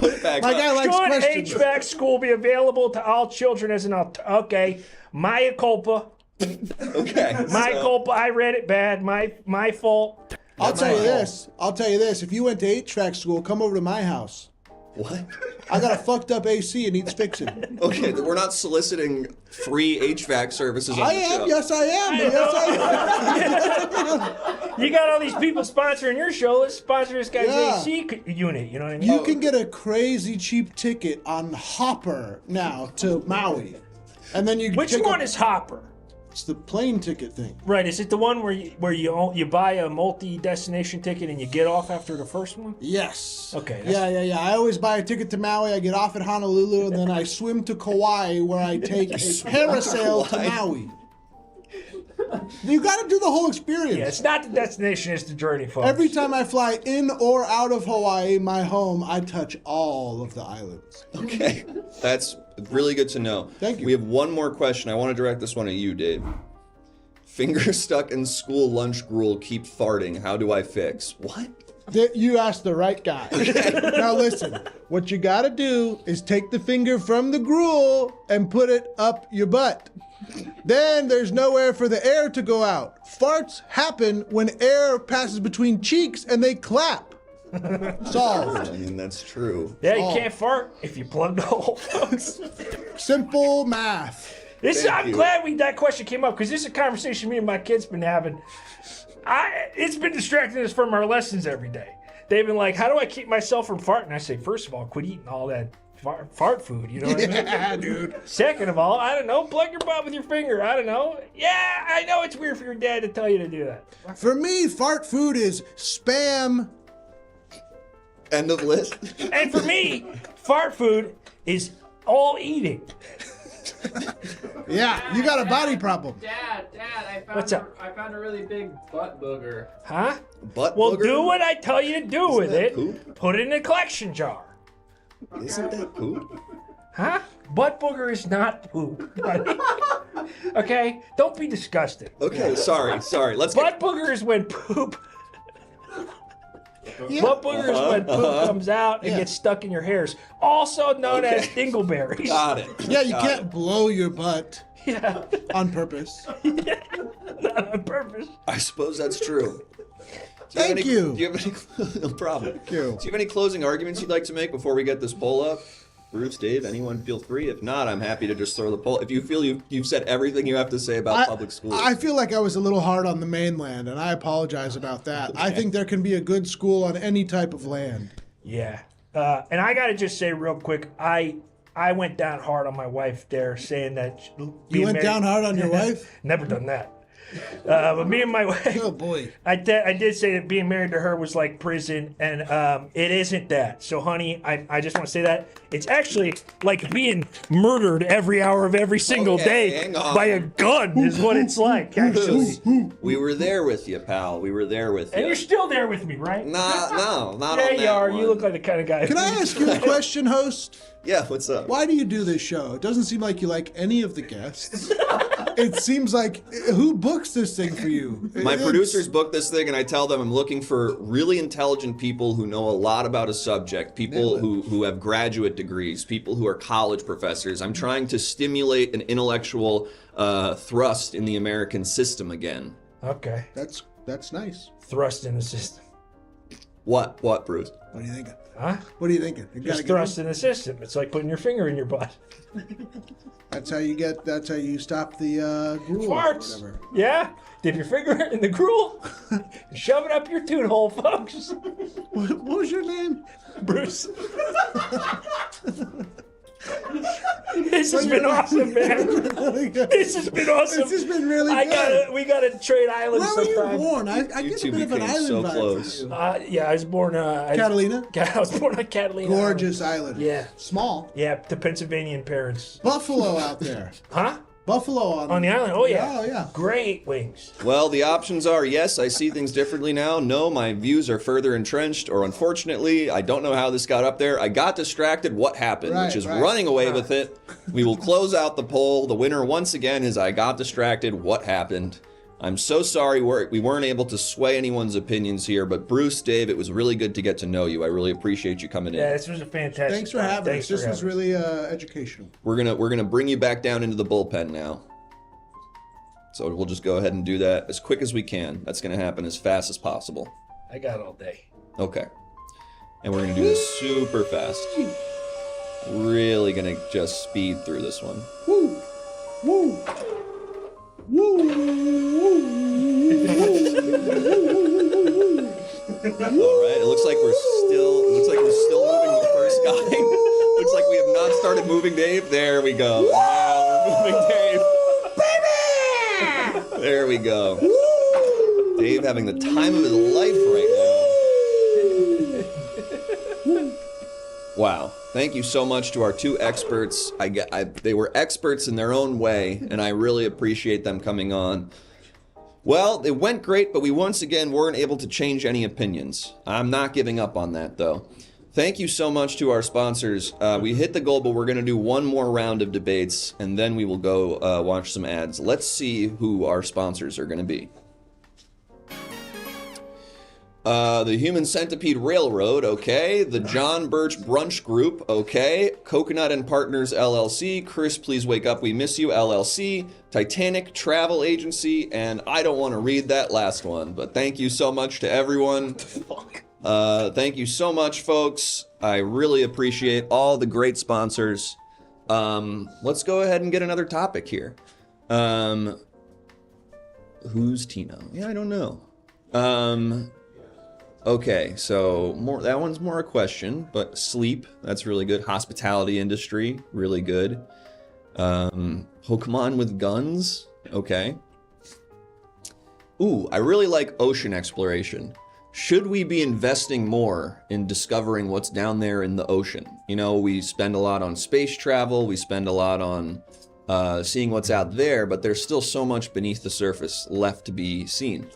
it back My up. guy likes Should questions. HVAC school be available to all children as an okay? Mea culpa. Okay. My culpa. I read it bad. My fault. I'll tell you this. If you went to HVAC school, come over to my house. What? I got a fucked up AC. It needs fixing. Okay, we're not soliciting free HVAC services on I the am. show. Yes, I am. Yes, I am. You got all these people sponsoring your show. Let's sponsor this guy's Yeah. AC unit. You know what I mean? You can get a crazy cheap ticket on Hopper now to Maui, and then you. Which take one is Hopper? It's the plane ticket thing. Right, is it the one where you buy a multi-destination ticket and you get off after the first one? Yes. Okay, Yeah. I always buy a ticket to Maui. I get off at Honolulu, and then I swim to Kauai, where I take a parasail to Maui. You got to do the whole experience. Yeah, it's not the destination, it's the journey, folks. Every time I fly in or out of Hawaii, my home, I touch all of the islands. Okay, that's really good to know. Thank you. We have one more question. I want to direct this one at you, Dave. Finger stuck in school lunch gruel, keep farting. How do I fix? What? You asked the right guy. Now listen, what you got to do is take the finger from the gruel and put it up your butt. Then there's nowhere for the air to go out. Farts happen when air passes between cheeks and they clap. Solved. I mean, that's true. Yeah, you can't fart if you plug the hole, folks. Simple math. Thank I'm you. glad that question came up because this is a conversation me and my kids been having. It's been distracting us from our lessons every day. They've been like, how do I keep myself from farting? I say, first of all, quit eating all that fart food, you know what I mean? Yeah, dude. Second of all, I don't know, plug your butt with your finger. I don't know. Yeah, I know it's weird for your dad to tell you to do that. For me, fart food is spam. End of list. And for me, fart food is all eating. Yeah, you got a body problem. Dad, What's up? I found a really big butt booger. Huh? Butt Well, booger? do what I tell you to do with that it. poop? Put it in a collection jar. Isn't that poop? Huh? Butt booger is not poop, buddy. Okay? Don't be disgusted. Okay, sorry. Let's Butt booger is when poop. Butt booger is when poop comes out and gets stuck in your hairs, also known as dingleberries. Got it. Yeah, you can't blow your butt Yeah, on purpose. not on purpose. I suppose that's true. Thank you. Do you have any no problem? Thank you. Do you have any closing arguments you'd like to make before we get this poll up? Bruce, Dave, anyone feel free? If not, I'm happy to just throw the poll. If you feel you've said everything you have to say about public schools. I feel like I was a little hard on the mainland, and I apologize about that. I think there can be a good school on any type of land. Yeah. And I got to just say real quick, I went down hard on my wife there, saying that You went down hard on your wife? Never done that. But me and my wife, Oh, boy. I did say that being married to her was like prison, and it isn't that. So, honey, I just want to say that it's actually like being murdered every hour of every single Okay, day hang on. by a gun is what it's like, actually. We were there with you, pal. We were there with you. And you're still there with me, right? Nah, no, not Yeah, on you that are. one. You look like the kind of guy. Can I ask you a question, host? Yeah, what's up? Why do you do this show? It doesn't seem like you like any of the guests. It seems like, who books this thing for you? My producers book this thing, and I tell them I'm looking for really intelligent people who know a lot about a subject, people who have graduate degrees, people who are college professors. I'm trying to stimulate an intellectual thrust in the American system again. Okay. That's nice. Thrust in the system. What, Bruce? What do you think? Huh? What are you thinking? You gotta Just get thrust in the system. It's like putting your finger in your butt. That's how you stop the gruel or Farts. whatever. Yeah. Dip your finger in the gruel. Shove it up your toot hole, folks. What was your name? Bruce. This has been awesome, man. This has been awesome. This has been really good. We gotta trade islands Where were you sometime. born? I You get two a bit of an became island so vibe close. from you. Yeah, I was born. Catalina? I was born on Catalina. Gorgeous island. Yeah. Small. Yeah, the Pennsylvanian parents. Buffalo out there. Huh? Buffalo On the island? Oh, yeah. Oh, yeah. Great wings. Well, the options are yes, I see things differently now. No, my views are further entrenched. Or unfortunately, I don't know how this got up there. I got distracted. What happened? Right, which is right. running away with it. We will close out the poll. The winner once again is I got distracted. What happened? I'm so sorry we weren't able to sway anyone's opinions here. But Bruce, Dave, it was really good to get to know you. I really appreciate you coming in. Yeah, this was a fantastic. Thanks for having us. This was really educational. We're gonna bring you back down into the bullpen now. So we'll just go ahead and do that as quick as we can. That's gonna happen as fast as possible. I got all day. Okay. And we're gonna do this super fast. Really gonna just speed through this one. Woo! Woo! Woo! All right. It looks like we're still moving the first guy. Looks like we have not started moving Dave. There we go. Now we're moving Dave. There we go. Dave having the time of his life right now. Wow. Thank you so much to our two experts. They were experts in their own way, and I really appreciate them coming on. Well, it went great, but we once again weren't able to change any opinions. I'm not giving up on that, though. Thank you so much to our sponsors. We hit the goal, but we're going to do one more round of debates, and then we will go watch some ads. Let's see who our sponsors are going to be. The Human Centipede Railroad, okay. The John Birch Brunch Group, okay. Coconut and Partners LLC. Chris, please wake up, we miss you, LLC. Titanic Travel Agency, and I don't want to read that last one, but thank you so much to everyone. Thank you so much, folks. I really appreciate all the great sponsors. Let's go ahead and get another topic here. Who's Tino? Yeah, I don't know. Okay, so that one's more a question, but sleep, that's really good. Hospitality industry, really good. Pokemon with guns, okay. Ooh, I really like ocean exploration. Should we be investing more in discovering what's down there in the ocean? You know, we spend a lot on space travel, we spend a lot on seeing what's out there, but there's still so much beneath the surface left to be seen.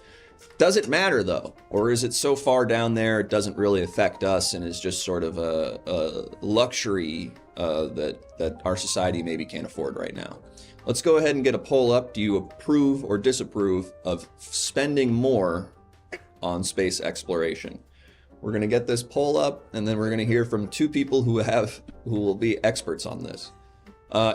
Does it matter, though? Or is it so far down there it doesn't really affect us and is just sort of a luxury that our society maybe can't afford right now? Let's go ahead and get a poll up. Do you approve or disapprove of spending more on space exploration? We're going to get this poll up, and then we're going to hear from two people who will be experts on this.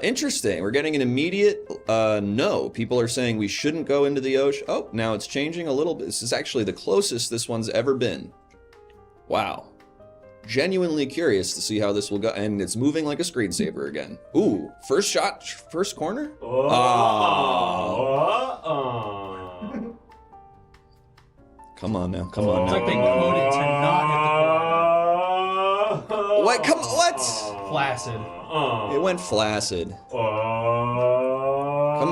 Interesting. We're getting an immediate no. People are saying we shouldn't go into the ocean. Oh, now it's changing a little bit. This is actually the closest this one's ever been. Wow. Genuinely curious to see how this will go. And it's moving like a screensaver again. Ooh, first shot, first corner? Come on now, come on It's now. like they voted to not hit the corner. What? Come on, what? Flaccid. It went flaccid. Come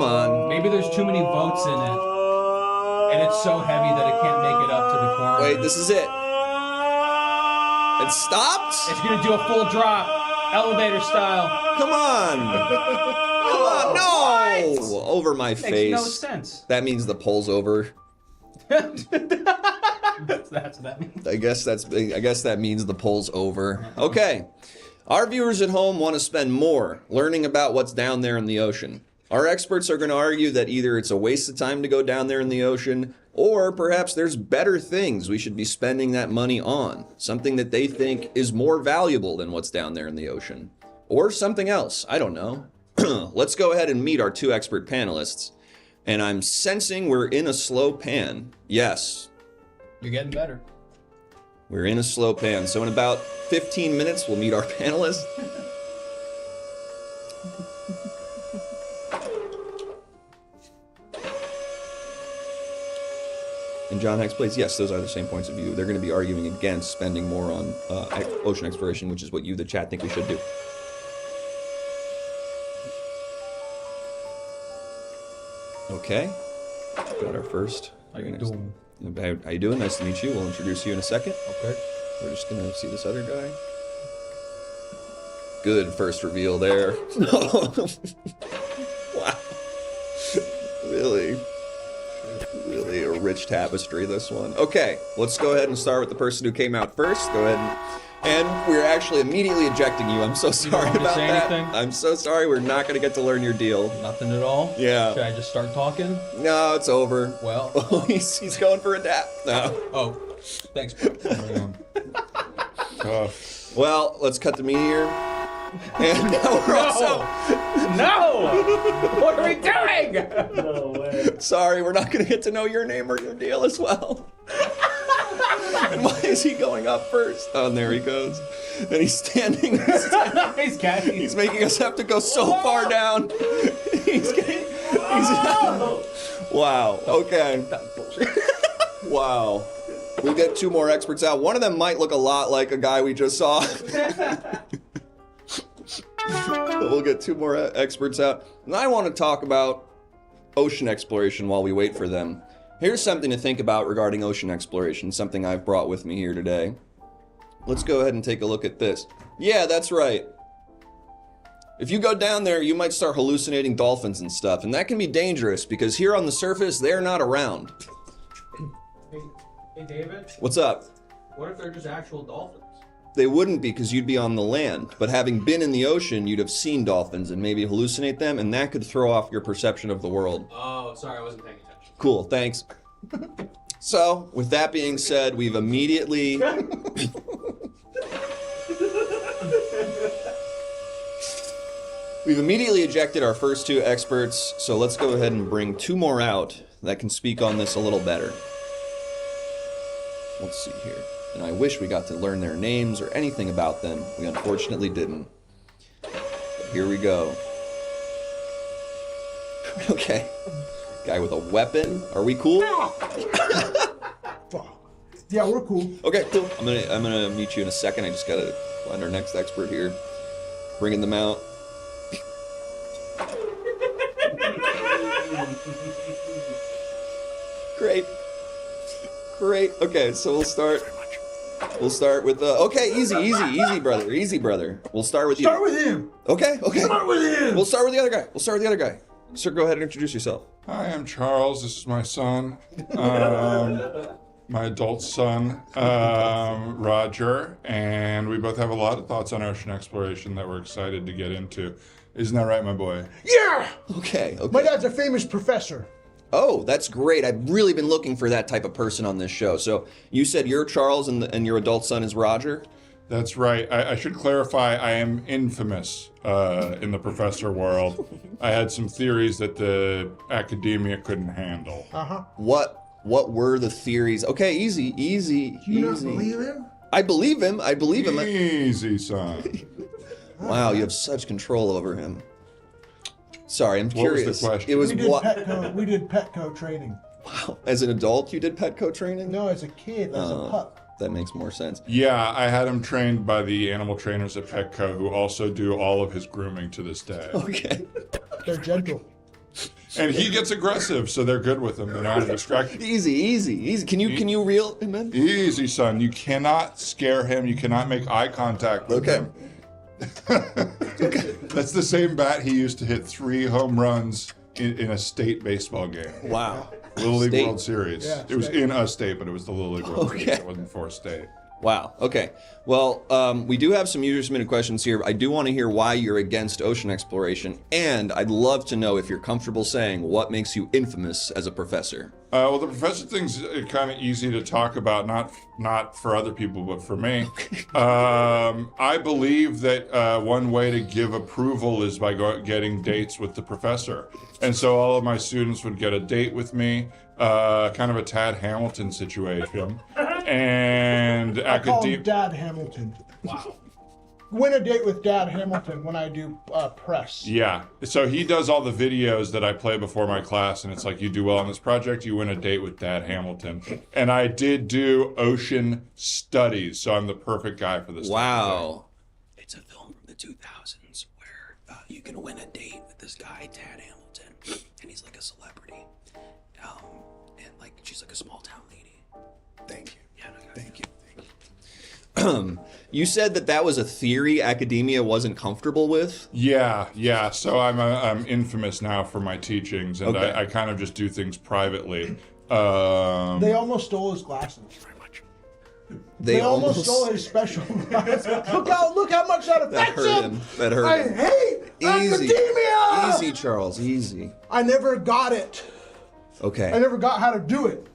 on. Maybe there's too many votes in it, and it's so heavy that it can't make it up to the corner. Wait, this is it. It stopped? It's gonna do a full drop, elevator style. Come on. Come on, no! Over my face. Makes no sense. That means the poll's over. That's what that means. I guess that means the poll's over. Okay. Our viewers at home want to spend more learning about what's down there in the ocean. Our experts are going to argue that either it's a waste of time to go down there in the ocean, or perhaps there's better things we should be spending that money on. Something that they think is more valuable than what's down there in the ocean. Or something else. I don't know. Let's go ahead and meet our two expert panelists. And I'm sensing we're in a slow pan. Yes. You're getting better. We're in a slow pan, so in about 15 minutes, we'll meet our panelists. And John Hex plays, yes, those are the same points of view. They're going to be arguing against spending more on ocean exploration, which is what you, the chat, think we should do. Okay, got our first. How you doing? How you doing? Nice to meet you. We'll introduce you in a second. Okay. We're just going to see this other guy. Good first reveal there. Wow. Really a rich tapestry, this one. Okay, let's go ahead and start with the person who came out first. Go ahead and we're actually immediately ejecting you. I'm so sorry about that. Anything? I'm so sorry. We're not going to get to learn your deal. Nothing at all? Yeah. Should I just start talking? No, it's over. Well. Oh, he's going for a dap. No. Oh, thanks, bro. Well, let's cut the meat here. And now we're also... No! What are we doing? No way. Sorry, we're not going to get to know your name or your deal as well. And why is he going up first? Oh, and there he goes. And he's standing. He's making us have to go so far down. Wow. Okay. Wow. We've got two more experts out. One of them might look a lot like a guy we just saw. But we'll get two more experts out. And I want to talk about ocean exploration while we wait for them. Here's something to think about regarding ocean exploration, something I've brought with me here today. Let's go ahead and take a look at this. Yeah, that's right. If you go down there, you might start hallucinating dolphins and stuff, and that can be dangerous because here on the surface, they're not around. Hey, David. What's up? What if they're just actual dolphins? They wouldn't be because you'd be on the land, but having been in the ocean, you'd have seen dolphins and maybe hallucinate them, and that could throw off your perception of the world. Oh, sorry, I wasn't paying attention. Cool, thanks. So, with that being said, we've immediately... We've immediately ejected our first two experts, so let's go ahead and bring two more out that can speak on this a little better. Let's see here. And I wish we got to learn their names or anything about them. We unfortunately didn't. But here we go. Okay. Guy with a weapon. Are we cool? Yeah, we're cool. Okay, cool. I'm gonna meet you in a second. I just gotta find our next expert here. Bringing them out. Great. Okay, so we'll start with okay, easy, brother. We'll start with you. Start with him. Okay. Start with him. We'll start with the other guy. Sir, go ahead and introduce yourself. Hi, I'm Charles. This is my son, my adult son, Roger, and we both have a lot of thoughts on ocean exploration that we're excited to get into. Isn't that right, my boy? Yeah. Okay. My dad's a famous professor. Oh, that's great. I've really been looking for that type of person on this show. So you said you're Charles and your adult son is Roger? That's right. I should clarify, I am infamous in the professor world. I had some theories that the academia couldn't handle. Uh-huh. What were the theories? Okay, easy. Do you not believe him? I believe him. Easy, son. Wow, you have such control over him. Sorry, I'm curious. What was the question? It was We did Petco training. Wow. As an adult, you did Petco training? No, as a kid, as a pup. That makes more sense. Yeah, I had him trained by the animal trainers at Petco who also do all of his grooming to this day. Okay. They're gentle. And he gets aggressive, so they're good with him. They know how to distract him. Easy. Can you reel him in? Easy, son. You cannot scare him. You cannot make eye contact with him. Okay. That's the same bat he used to hit 3 home runs in a state baseball game. Wow. Little League World Series. Yeah, it was in a state, but it was the Little League World Series. It wasn't for a state. Wow. Okay. Well, we do have some user-submitted questions here. I do want to hear why you're against ocean exploration, and I'd love to know if you're comfortable saying what makes you infamous as a professor. Well, the professor thing's kind of easy to talk about, not for other people, but for me. I believe that one way to give approval is by getting dates with the professor. And so all of my students would get a date with me, kind of a Tad Hamilton situation. and I call him Dad Hamilton. Wow. Win a date with Dad Hamilton when I do press. Yeah. So he does all the videos that I play before my class, and it's like, you do well on this project, you win a date with Dad Hamilton. And I did do ocean studies, so I'm the perfect guy for this. Wow. It's a film from the 2000s where you can win a date with this guy, Dad Hamilton, and he's like a celebrity. And like she's like a small town lady. Thank you. Yeah, no, Thank you. You said that was a theory academia wasn't comfortable with? Yeah. So I'm infamous now for my teachings, and Okay. I kind of just do things privately. They almost stole his glasses. They almost stole his special glasses. Look how much that affects him. That hurt I him. hate Easy. academia. Easy, Charles. Easy. I never got it. Okay. I never got how to do it.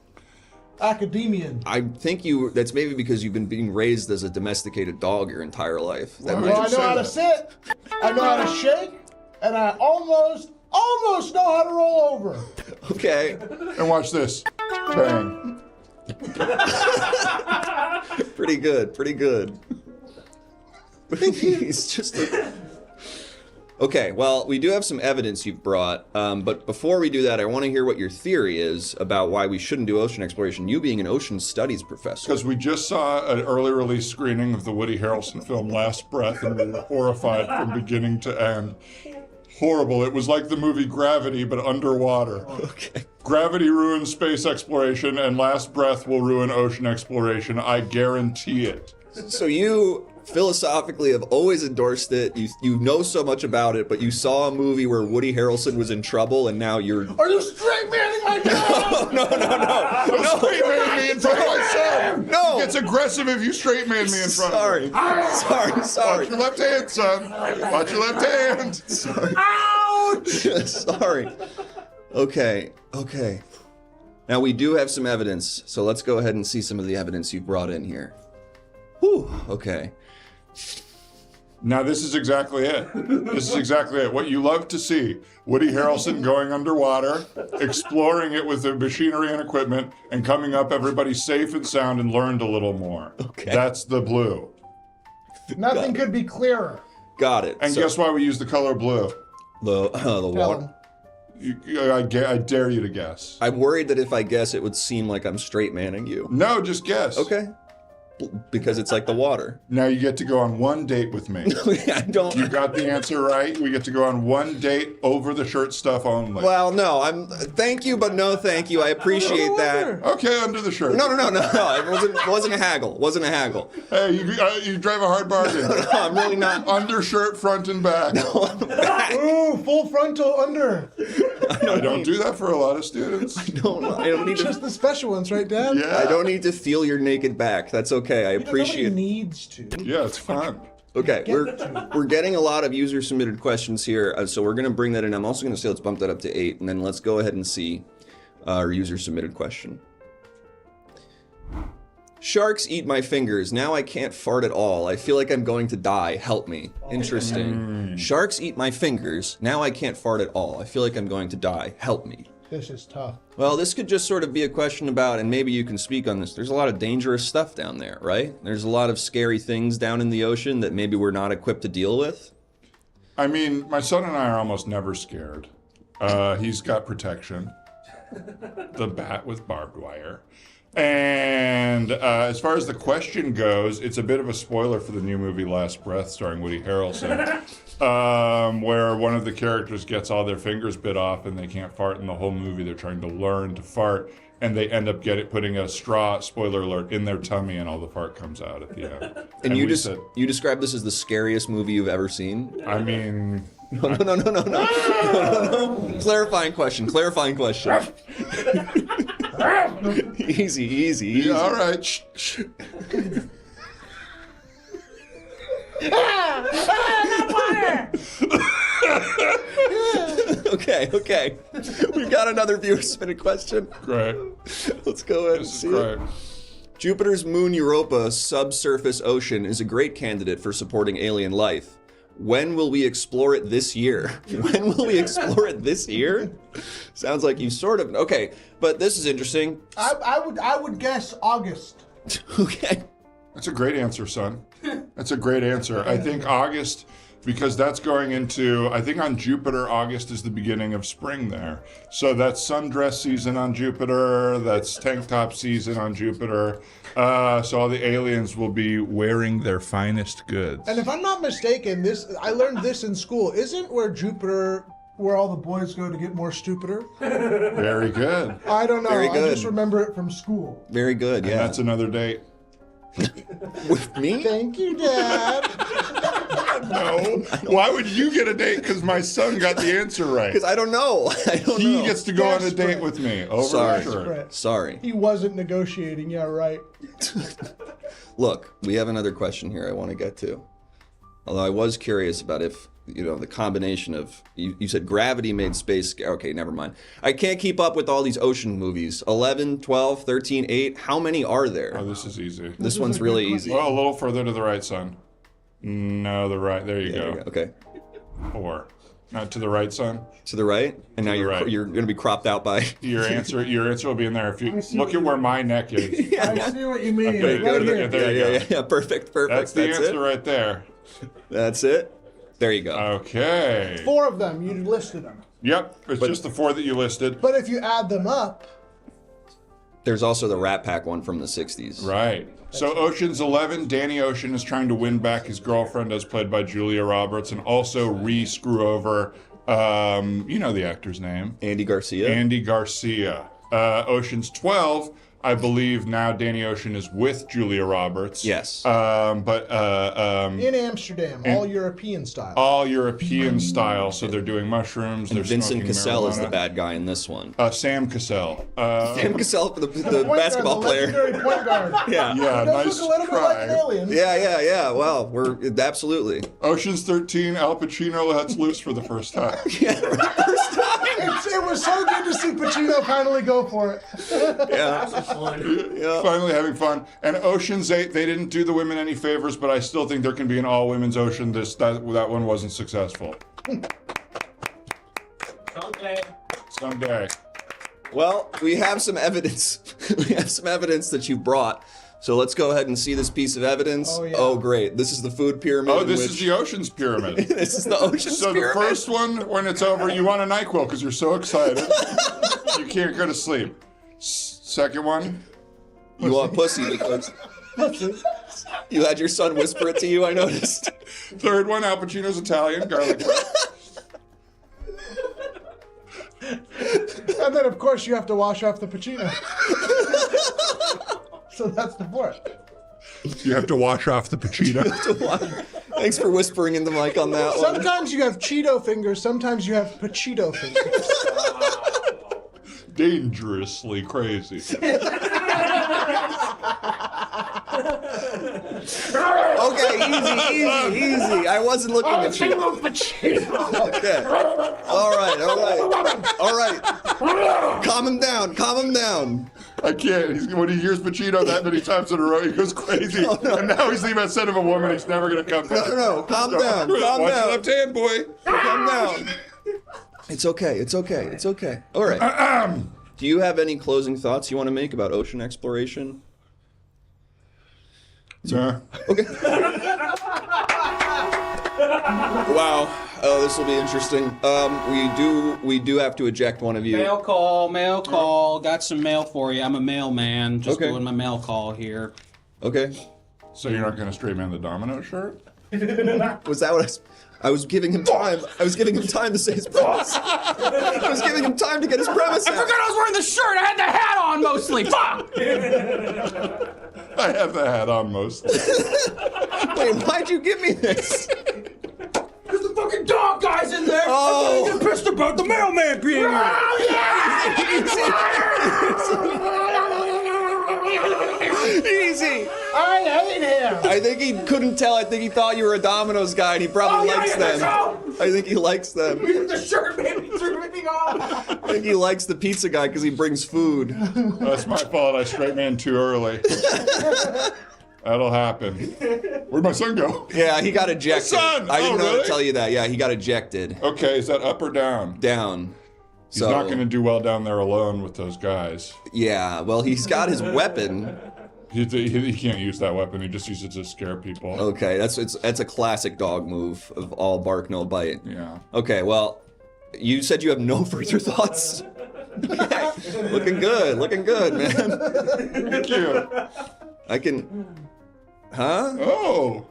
Academian. I think that's maybe because you've been being raised as a domesticated dog your entire life. That Well, I know how to sit. I know how to shake, and I almost know how to roll over. Okay. And watch this. Bang. Pretty good. He's just... Okay, well, we do have some evidence you've brought, but before we do that, I want to hear what your theory is about why we shouldn't do ocean exploration, you being an ocean studies professor. Because we just saw an early release screening of the Woody Harrelson film Last Breath, and we were horrified from beginning to end. Horrible. It was like the movie Gravity, but underwater. Okay. Gravity ruins space exploration, and Last Breath will ruin ocean exploration. I guarantee it. So you philosophically have always endorsed it. You know so much about it, but you saw a movie where Woody Harrelson was in trouble, and now you're... Are you straight manning my dad? No. Don't straight man me in front of my son. No. It gets aggressive if you straight man me in front of him. Sorry. Watch your left hand, son. Watch your left hand. Sorry. Ouch! Sorry. Okay. Now we do have some evidence, so let's go ahead and see some of the evidence you brought in here. Whew. Okay. Now this is exactly it. What you love to see. Woody Harrelson going underwater, exploring it with the machinery and equipment, and coming up, everybody's safe and sound and learned a little more. Okay. That's the blue. Nothing could be clearer. Got it. And guess why we use the color blue? The water. I dare you to guess. I'm worried that if I guess, it would seem like I'm straight manning you. No, just guess. Okay. Because it's like the water. Now you get to go on one date with me. I don't. You got the answer right. We get to go on one date over the shirt stuff only. Well, no. Thank you, but no thank you. I appreciate that. Okay, under the shirt. No. It wasn't a haggle. Hey, you drive a hard bargain. No, I'm really not. Undershirt, front and back. Ooh, full frontal under. I don't do that for a lot of students. I don't need Just the special ones, right, Dad? Yeah. I don't need to feel your naked back. That's okay. I appreciate it. Nobody needs to. Yeah, it's fun. Okay, we're getting a lot of user submitted questions here, so we're gonna bring that in. I'm also gonna say let's bump that up to 8, and then let's go ahead and see our user submitted question. Sharks eat my fingers. Now I can't fart at all. I feel like I'm going to die. Help me. Interesting. Sharks eat my fingers. Now I can't fart at all. I feel like I'm going to die. Help me. This is tough. Well, this could just sort of be a question about, and maybe you can speak on this, there's a lot of dangerous stuff down there, right? There's a lot of scary things down in the ocean that maybe we're not equipped to deal with. I mean, my son and I are almost never scared. He's got protection. The bat with barbed wire. And as far as the question goes, it's a bit of a spoiler for the new movie Last Breath starring Woody Harrelson. Where one of the characters gets all their fingers bit off and they can't fart in the whole movie. They're trying to learn to fart, and they end up putting a straw, spoiler alert, in their tummy, and all the fart comes out at the end. And you describe this as the scariest movie you've ever seen? I mean... No. Clarifying question. Easy. Yeah, all right. Shh. Okay. We've got another viewer submitted question. Great. Let's go ahead and see it. Jupiter's moon Europa subsurface ocean is a great candidate for supporting alien life. When will we explore it this year? Sounds like you sort of... Okay, but this is interesting. I would guess August. Okay. That's a great answer, son. That's a great answer. I think August, because that's going into, I think on Jupiter, August is the beginning of spring there. So that's sundress season on Jupiter. That's tank top season on Jupiter. So all the aliens will be wearing their finest goods. And if I'm not mistaken, I learned this in school. Isn't where all the boys go to get more stupider? Very good. I don't know. Very good. I just remember it from school. Very good, yeah. And that's another date. With me? Thank you, Dad. No. Why would you get a date? Because my son got the answer right. Because I don't know. He gets to go on a Desperate. date with me. Over Sorry. the shirt. Sorry. He wasn't negotiating. Yeah, right. Look, we have another question here I want to get to. Although I was curious about if, the combination of, you said gravity made space, okay, never mind. I can't keep up with all these ocean movies. 11, 12, 13, 8, how many are there? Oh, this is easy. This one's really easy. Well, a little further to the right, son. No, the right. There you go. Okay. 4. Not to the right, son. To the right? And now you're going to be cropped out by... Your answer will be in there. If you look at where my neck is. I see what you mean. Okay, Right here. there you go. Yeah, perfect. That's the answer it. right there. That's it. There you go. Okay. 4 of them. You listed them. Yep, it's just the 4 that you listed. But if you add them up... There's also the Rat Pack one from the 60s. Right. So Ocean's 11, Danny Ocean is trying to win back his girlfriend, as played by Julia Roberts, and also re-screw over, the actor's name. Andy Garcia. Andy Garcia. Ocean's 12, I believe now Danny Ocean is with Julia Roberts. Yes. in Amsterdam, all European style. All European style. So they're doing mushrooms. And they're Vincent smoking Cassell is the marijuana. bad guy in this one. Sam Cassell. Sam Cassell, the Point basketball guard, the player. legendary point guard. Yeah. Yeah, He does nice look a little bit like an try. alien. Yeah. Well, we're absolutely. Ocean's 13, Al Pacino lets loose for the first time. It was so good to see Pacino finally go for it. Yeah. Finally having fun. And Ocean's 8, they didn't do the women any favors, but I still think there can be an all-women's Ocean. That one wasn't successful. Someday. Well, we have some evidence. We have some evidence that you brought. So let's go ahead and see this piece of evidence. Oh, yeah. Oh, great. This is the food pyramid. Oh, this is the Ocean's Pyramid. This is the Ocean's So pyramid. the first one, when it's over, you want a NyQuil because you're so excited. You can't go to sleep. Second one, You want pussy because you had your son whisper it to you, I noticed. third one, Al Pacino's Italian, garlic bread. And then, of course, you have to wash off the Pacino. So that's the 4th. You have to wash off the Pacino. Thanks for whispering in the mic on that one. Sometimes you have Cheeto fingers, sometimes you have Pacino fingers. Dangerously crazy. Okay, easy. I wasn't looking at you. Okay. All right. Calm him down. I can't. When he hears Pacino that many times in a row, he goes crazy. No. And now he's thinking about son of a woman. He's never going to come back. No, calm down. Watch your left hand, boy. Calm down. It's okay. All right. Do you have any closing thoughts you want to make about ocean exploration? Yeah. Okay. Wow. Oh, this will be interesting. We do have to eject one of you. Mail call. Got some mail for you. I'm a mailman. Just Okay. doing my mail call here. Okay. So you're not going to straight man the domino shirt? Was that what I was giving him time? I was giving him time to say his premise. I was giving him time to get his premise out. I forgot I was wearing the shirt. I had the hat on mostly. Fuck! I have the hat on mostly. Wait, why'd you give me this? There's the fucking dog guy's in there. Oh. I'm getting pissed about the mailman being here. Easy. I hate him. I think he couldn't tell. I think he thought you were a Domino's guy, and he probably likes them. I think he likes them. The shirt made me turn everything off. I think he likes the pizza guy because he brings food. That's my fault. I straight man too early. That'll happen. Where'd my son go? Yeah, he got ejected. Son! I didn't Oh, know really? to tell you that. Yeah, he got ejected. Okay, is that up or down? Down. He's not going to do well down there alone with those guys. Yeah, well, he's got his weapon. He can't use that weapon. He just uses it to scare people. Okay, that's a classic dog move of all bark, no bite. Yeah. Okay, well, you said you have no further thoughts. Looking good, man. Thank you. I can. Huh? Oh.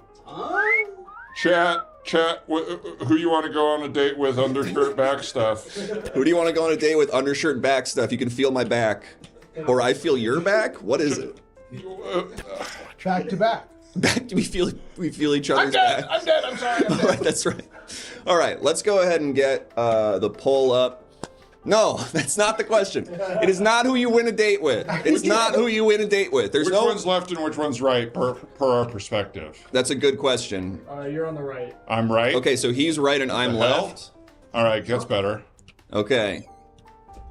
Chat. Who you want to go on a date with? Undershirt back stuff. Who do you want to go on a date with? Undershirt back stuff. You can feel my back, or I feel your back. What is it? Back to back. Back. We feel each other's back. I'm dead. I'm sorry. All right, that's right. All right, let's go ahead and get the poll up. No, that's not the question. It is not who you win a date with. It's not who you win a date with. There's Which one's left and which one's right per our perspective? That's a good question. You're on the right. I'm right? Okay, so he's right and I'm left. All right, gets better. Okay.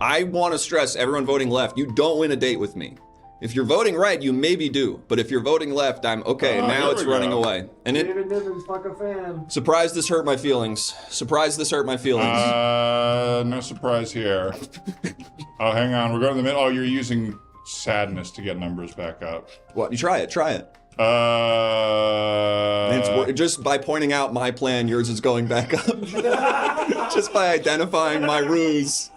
I want to stress everyone voting left, you don't win a date with me. If you're voting right, you maybe do. But if you're voting left, I'm okay. Now it's running away. And David Nivens, fuck a fan. Surprised this hurt my feelings. No surprise here. Oh, hang on. We're going to the middle. Oh, you're using sadness to get numbers back up. What? You try it. And it's just by pointing out my plan, yours is going back up. Just by identifying my ruse.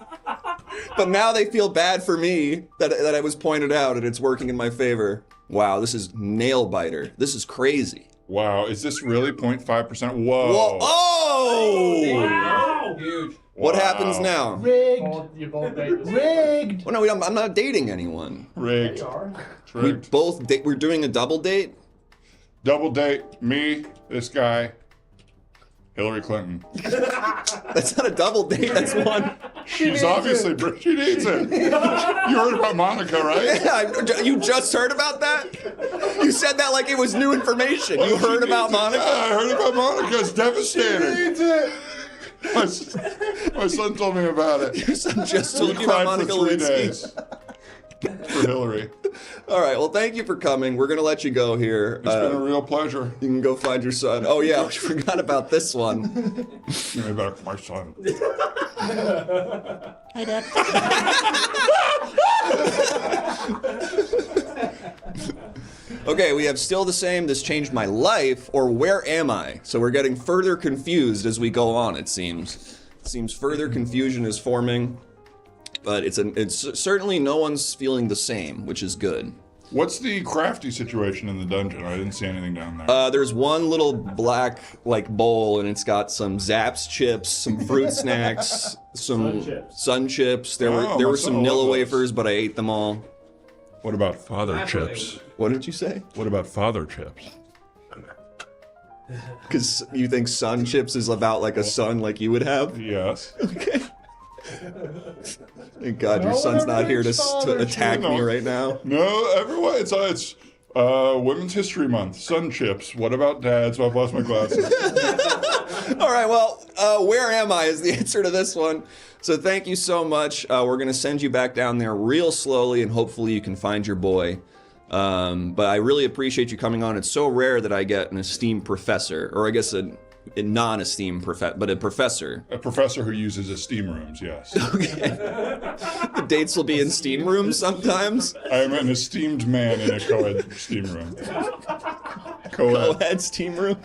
But now they feel bad for me that I was pointed out and it's working in my favor. Wow, this is nail biter. This is crazy. Wow, is this really 0.5%? Whoa. Whoa. Oh! Wow. Huge. What happens now? Rigged. You both date this. Rigged. Well, no, I'm not dating anyone. Rigged. We both date. We're doing a double date. Double date. Me, this guy, Hillary Clinton. That's not a double date. That's one. She's obviously she needs it. You heard about Monica, right? Yeah, you just heard about that? You said that like it was new information. You heard about Monica? Yeah, I heard about Monica. It's devastating. She needs it. My son told me about it. Your son just told He you about cried Monica for 3 Lewinsky. days. For Hillary. All right, well, thank you for coming. We're going to let you go here. It's been a real pleasure. You can go find your son. Oh, yeah, we forgot about this one. Give me back my son. Hi, Dad. Okay, we have still the same, this changed my life, or where am I? So we're getting further confused as we go on, it seems. It seems further confusion is forming, but it's certainly no one's feeling the same, which is good. What's the crafty situation in the dungeon? I didn't see anything down there. There's one little black bowl, and it's got some Zapp's chips, some fruit snacks, some sun chips. There were some Nilla wafers, but I ate them all. What about father chips? What did you say? What about father chips? Because you think sun chips is about like a son like you would have? Yes. Okay. Thank God your son's not here to attack me right now. No, everyone. It's Women's History Month. Sun chips. What about dads? I've lost my glasses. All right, well, where am I is the answer to this one. So thank you so much. We're going to send you back down there real slowly, and hopefully you can find your boy. But I really appreciate you coming on. It's so rare that I get an esteemed professor, or I guess a non-esteemed professor, but a professor. A professor who uses his steam rooms, yes. Okay. The dates will be in steam rooms sometimes. I am an esteemed man in a co-ed steam room. Co-ed steam room?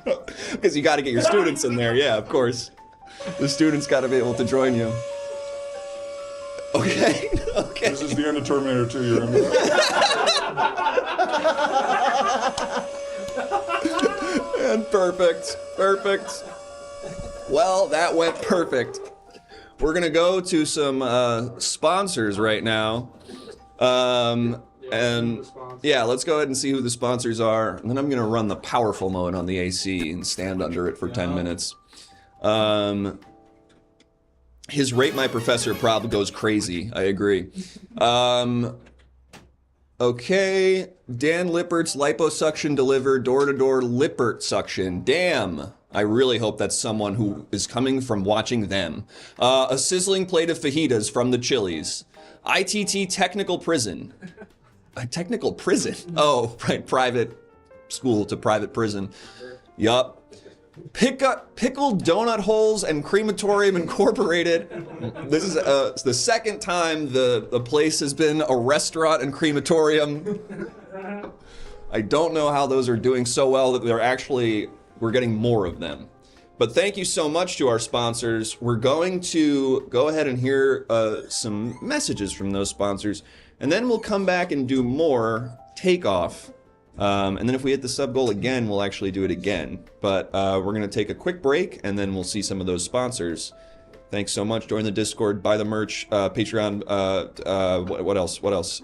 Because you got to get your students in there, yeah, of course. The students got to be able to join you. Okay. Okay. This is the end of Terminator 2, you remember that? And perfect. Well, that went perfect. We're going to go to some sponsors right now. And yeah, let's go ahead and see who the sponsors are. And then I'm going to run the powerful mode on the AC and stand under it for 10 minutes. His Rate My Professor probably goes crazy. I agree. Okay. Dan Lippert's liposuction delivered door-to-door Lippert suction. Damn. I really hope that's someone who is coming from watching them. A sizzling plate of fajitas from the Chili's. ITT Technical Prison. A technical prison? Oh, right. Private school to private prison. Yup. Pickled Donut Holes and Crematorium Incorporated. This is the second time the place has been a restaurant and crematorium. I don't know how those are doing so well that we're getting more of them. But thank you so much to our sponsors. We're going to go ahead and hear some messages from those sponsors, and then we'll come back and do more Takeoff. And then if we hit the sub goal again, we'll actually do it again. But we're going to take a quick break, and then we'll see some of those sponsors. Thanks so much. Join the Discord, buy the merch, Patreon. What else?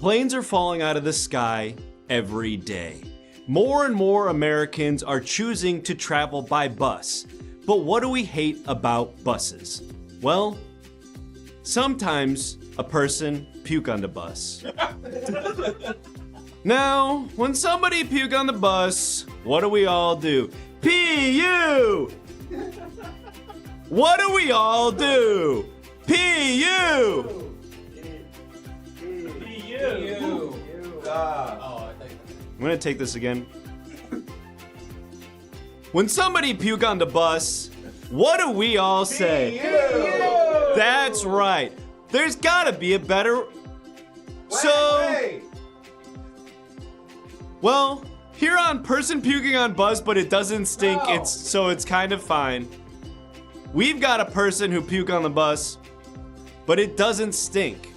Planes are falling out of the sky every day. More and more Americans are choosing to travel by bus. But what do we hate about buses? Well, sometimes a person puke on the bus. Now, when somebody puke on the bus, what do we all do? P-U! What do we all do? P-U! I'm gonna take this again. When somebody puke on the bus, what do we all say? That's right. There's gotta be a better... Well, here on person puking on bus, but it doesn't stink, it's kind of fine. We've got a person who puke on the bus, but it doesn't stink.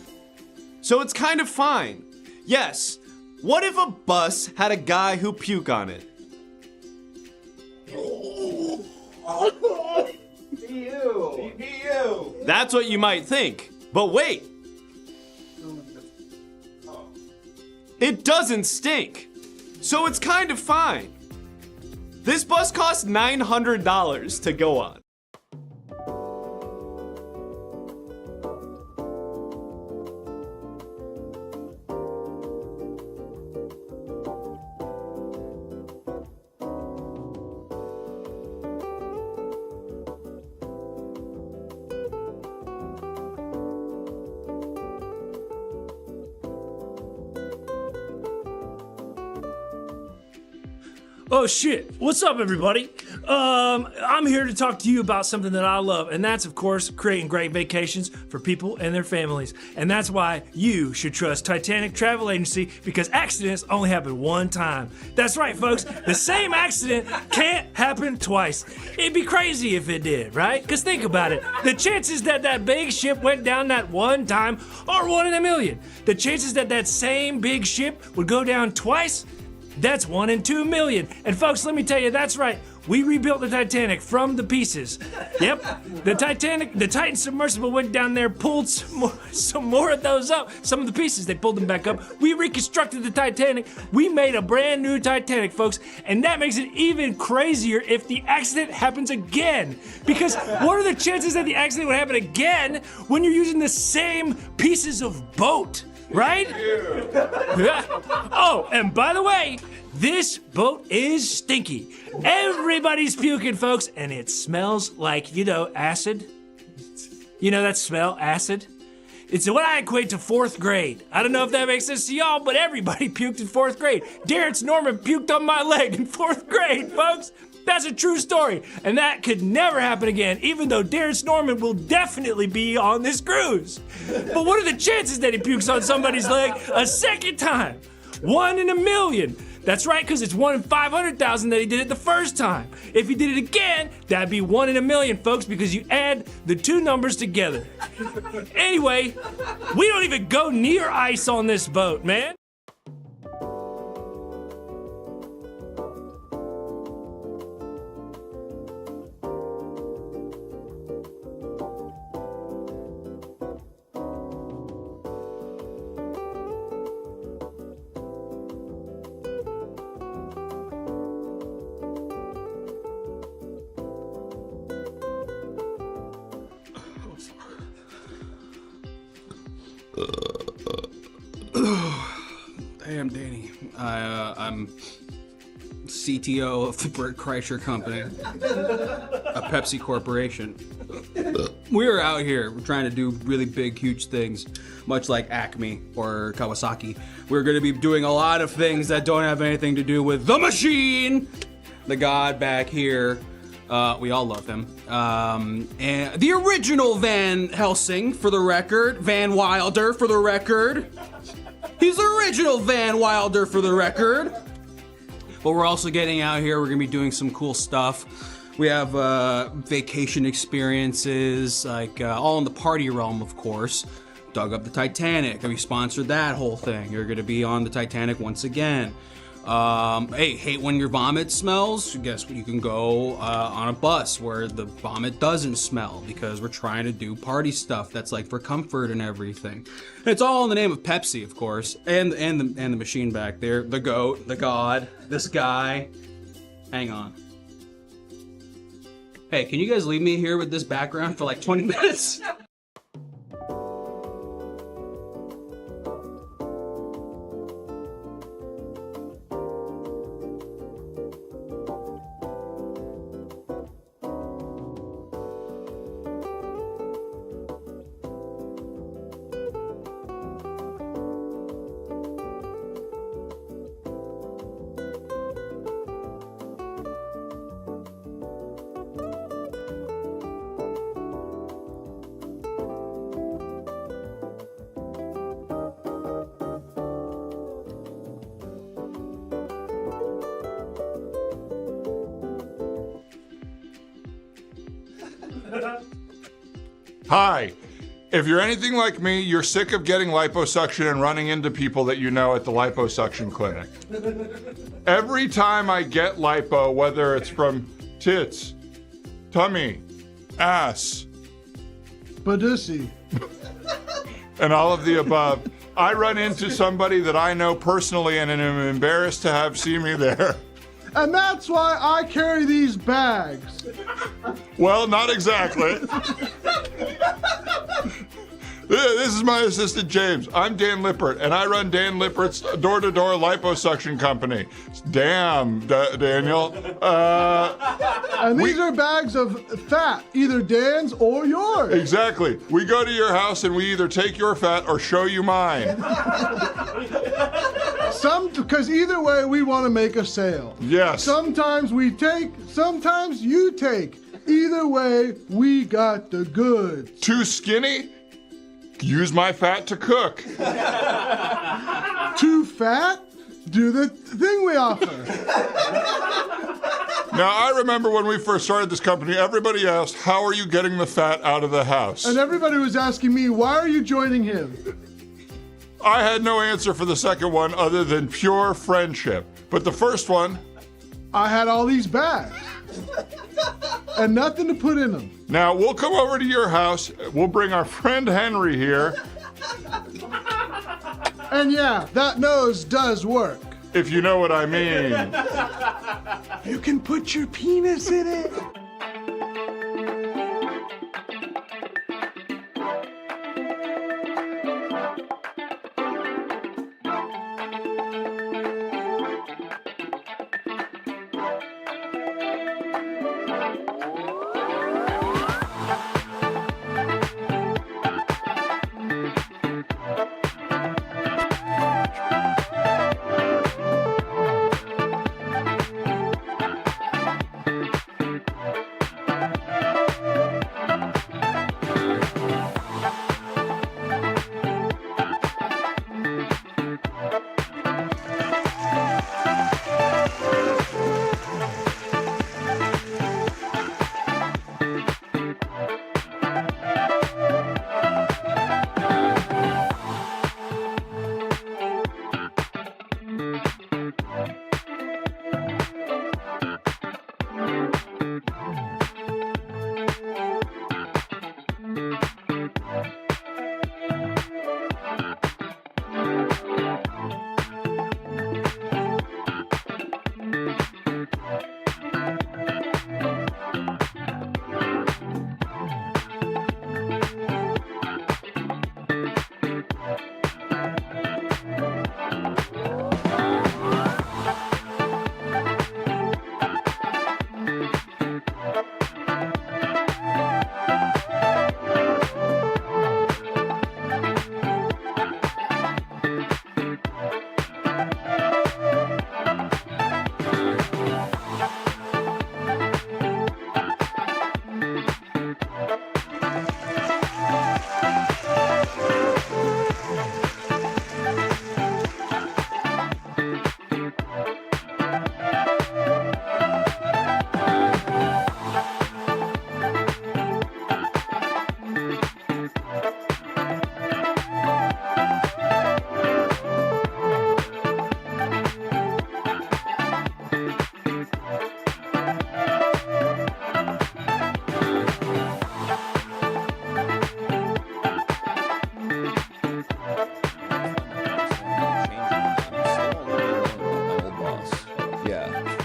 So it's kind of fine. Yes, what if a bus had a guy who puke on it? That's what you might think. But wait. It doesn't stink. So it's kind of fine. This bus costs $900 to go on. Oh shit, what's up everybody? I'm here to talk to you about something that I love, and that's of course creating great vacations for people and their families. And that's why you should trust Titanic Travel Agency, because accidents only happen one time. That's right folks, the same accident can't happen twice. It'd be crazy if it did, right? Because think about it, the chances that that big ship went down that one time are 1 in a million. The chances that that same big ship would go down twice, that's 1 in 2 million. And folks, let me tell you, that's right. We rebuilt the Titanic from the pieces. Yep, the Titan submersible went down there, pulled some more of those up. Some of the pieces, they pulled them back up. We reconstructed the Titanic. We made a brand new Titanic, folks. And that makes it even crazier if the accident happens again. Because what are the chances that the accident would happen again when you're using the same pieces of boat? Right? Oh, and by the way, this boat is stinky. Everybody's puking, folks, and it smells like, acid. You know that smell, acid? It's what I equate to 4th grade. I don't know if that makes sense to y'all, but everybody puked in 4th grade. Terrence Norman puked on my leg in 4th grade, folks. That's a true story, and that could never happen again, even though Terrence Norman will definitely be on this cruise. But what are the chances that he pukes on somebody's leg a second time? 1 in a million. That's right, because it's 1 in 500,000 that he did it the first time. If he did it again, that'd be 1 in a million, folks, because you add the two numbers together. Anyway, we don't even go near ice on this boat, man. Damn, Danny. I'm CTO of the Bert Kreischer Company, a Pepsi Corporation. We're out here. We're trying to do really big, huge things, much like Acme or Kawasaki. We're going to be doing a lot of things that don't have anything to do with the machine. The god back here. We all love him. And the original Van Helsing, for the record. Van Wilder, for the record. He's the original Van Wilder, for the record. But we're also getting out here. We're going to be doing some cool stuff. We have vacation experiences, like all in the party realm, of course. Dug up the Titanic. We sponsored that whole thing. You're going to be on the Titanic once again. Hey, hate when your vomit smells? Guess what? You can go on a bus where the vomit doesn't smell, because we're trying to do party stuff that's like for comfort and everything. And it's all in the name of Pepsi, of course, and the machine back there, the goat, the god, this guy. Hang on. Hey, can you guys leave me here with this background for like 20 minutes? Hi. If you're anything like me, you're sick of getting liposuction and running into people that you know at the liposuction clinic. Every time I get lipo, whether it's from tits, tummy, ass, Badusi, and all of the above, I run into somebody that I know personally and am embarrassed to have see me there. And that's why I carry these bags. Well, not exactly. This is my assistant, James. I'm Dan Lippert, and I run Dan Lippert's door-to-door liposuction company. Damn, Daniel. And these are bags of fat, either Dan's or yours. Exactly. We go to your house and we either take your fat or show you mine. Because either way, we want to make a sale. Yes. Sometimes we take, sometimes you take. Either way, we got the goods. Too skinny? Use my fat to cook. Too fat? Do the thing we offer. Now, I remember when we first started this company, everybody asked, how are you getting the fat out of the house? And everybody was asking me, why are you joining him? I had no answer for the second one other than pure friendship. But the first one... I had all these bags. And nothing to put in them. Now, we'll come over to your house. We'll bring our friend Henry here. And yeah, that nose does work. If you know what I mean. You can put your penis in it.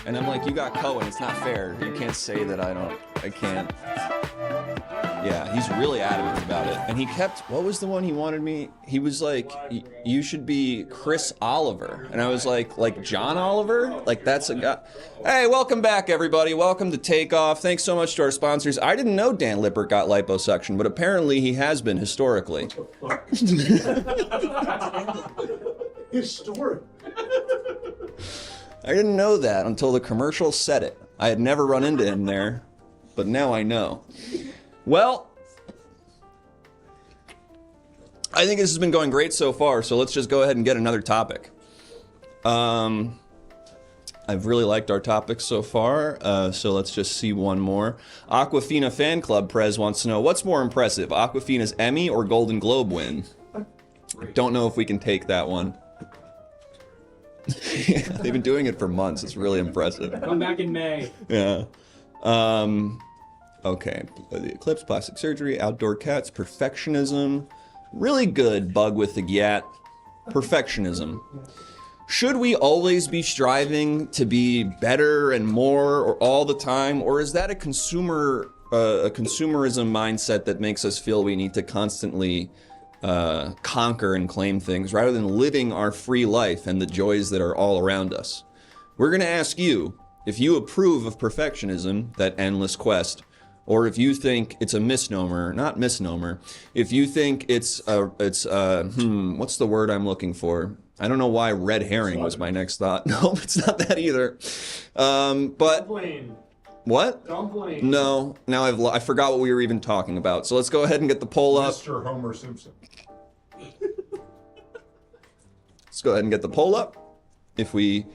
And I'm like, you got Cohen, it's not fair. You can't say that I can't. Yeah, he's really adamant about it. And he kept, what was the one he wanted me? He was like, you should be Chris Oliver. And I was like John Oliver? Like, that's a guy. Hey, welcome back, everybody. Welcome to Takeoff. Thanks so much to our sponsors. I didn't know Dan Lippert got liposuction, but apparently he has been historically. Historic. I didn't know that until the commercial said it. I had never run into him there, but now I know. Well, I think this has been going great so far, so let's just go ahead and get another topic. I've really liked our topics so far, so let's just see one more. Aquafina Fan Club Prez wants to know, what's more impressive, Aquafina's Emmy or Golden Globe win? Don't know if we can take that one. They've been doing it for months. It's really impressive. Come back in May. Yeah. Okay. The Eclipse, plastic surgery, outdoor cats, perfectionism. Really good. Bug with the Gat. Perfectionism. Should we always be striving to be better and more or all the time? Or is that a consumerism mindset that makes us feel we need to constantly conquer and claim things rather than living our free life and the joys that are all around us. We're going to ask you if you approve of perfectionism, that endless quest, or if you think it's a misnomer, not misnomer, if you think it's what's the word I'm looking for? I don't know why red herring was my next thought. No, it's not that either. But Dumpling. what? Dumpling. No, now I forgot what we were even talking about. So let's go ahead and get the poll up. Mr. Homer Simpson. Let's go ahead and get the poll up. If we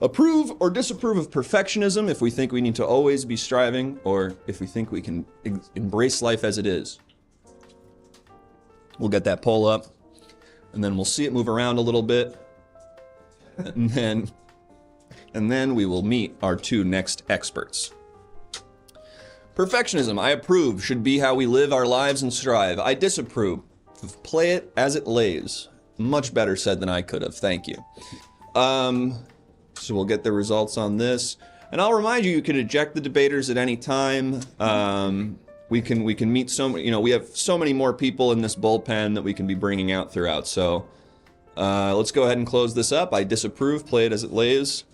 approve or disapprove of perfectionism, if we think we need to always be striving, or if we think we can embrace life as it is. We'll get that poll up, and then we'll see it move around a little bit, and then we will meet our two next experts. Perfectionism, I approve, should be how we live our lives and strive. I disapprove. Play it as it lays. Much better said than I could have. Thank you. So we'll get the results on this. And I'll remind you, you can eject the debaters at any time. We can meet we have so many more people in this bullpen that we can be bringing out throughout. So let's go ahead and close this up. I disapprove. Play it as it lays.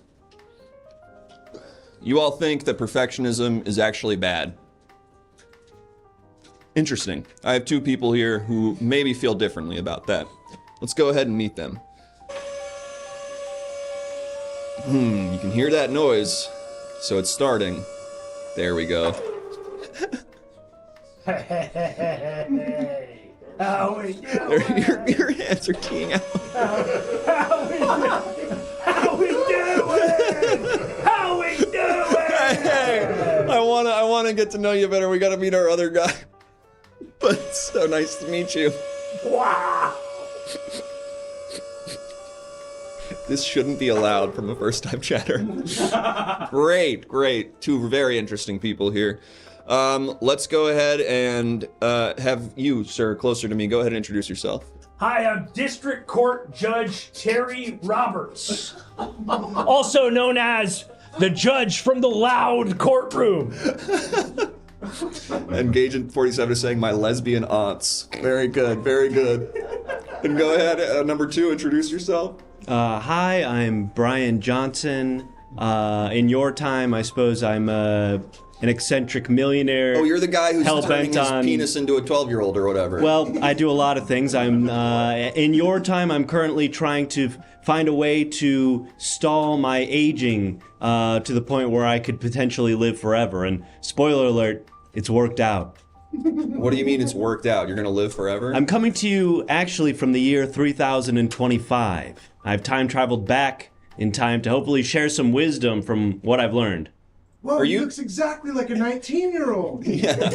You all think that perfectionism is actually bad. Interesting. I have two people here who maybe feel differently about that. Let's go ahead and meet them. You can hear that noise. So it's starting. There we go. Hey, how we doing? Your hands are keying out. How we doing? How we doing? Hey, I wanna get to know you better. We gotta meet our other guy. But it's so nice to meet you. Wow. This shouldn't be allowed from a first-time chatter. Great. Two very interesting people here. Let's go ahead and have you, sir, closer to me. Go ahead and introduce yourself. Hi, I'm District Court Judge Terry Roberts, also known as the judge from the loud courtroom. And Agent 47 is saying, my lesbian aunts. Very good. And go ahead, number 2, introduce yourself. Hi, I'm Brian Johnson. In your time, I suppose I'm an eccentric millionaire. Oh, you're the guy who's turning his on... penis into a 12-year-old or whatever. Well, I do a lot of things. I'm in your time, I'm currently trying to find a way to stall my aging to the point where I could potentially live forever. And spoiler alert, it's worked out. What do you mean it's worked out? You're going to live forever? I'm coming to you actually from the year 3025. I've time traveled back in time to hopefully share some wisdom from what I've learned. Well, he looks exactly like a 19-year-old. Yeah.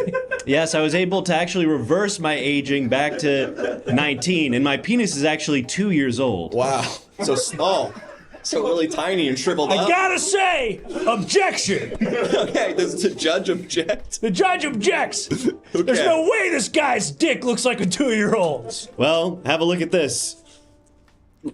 Yes, I was able to actually reverse my aging back to 19, and my penis is actually 2 years old. Wow, so small. So really tiny and shriveled up. I gotta say, objection! Okay, does the judge object? The judge objects! Okay. There's no way this guy's dick looks like a 2-year-old's. Well, have a look at this.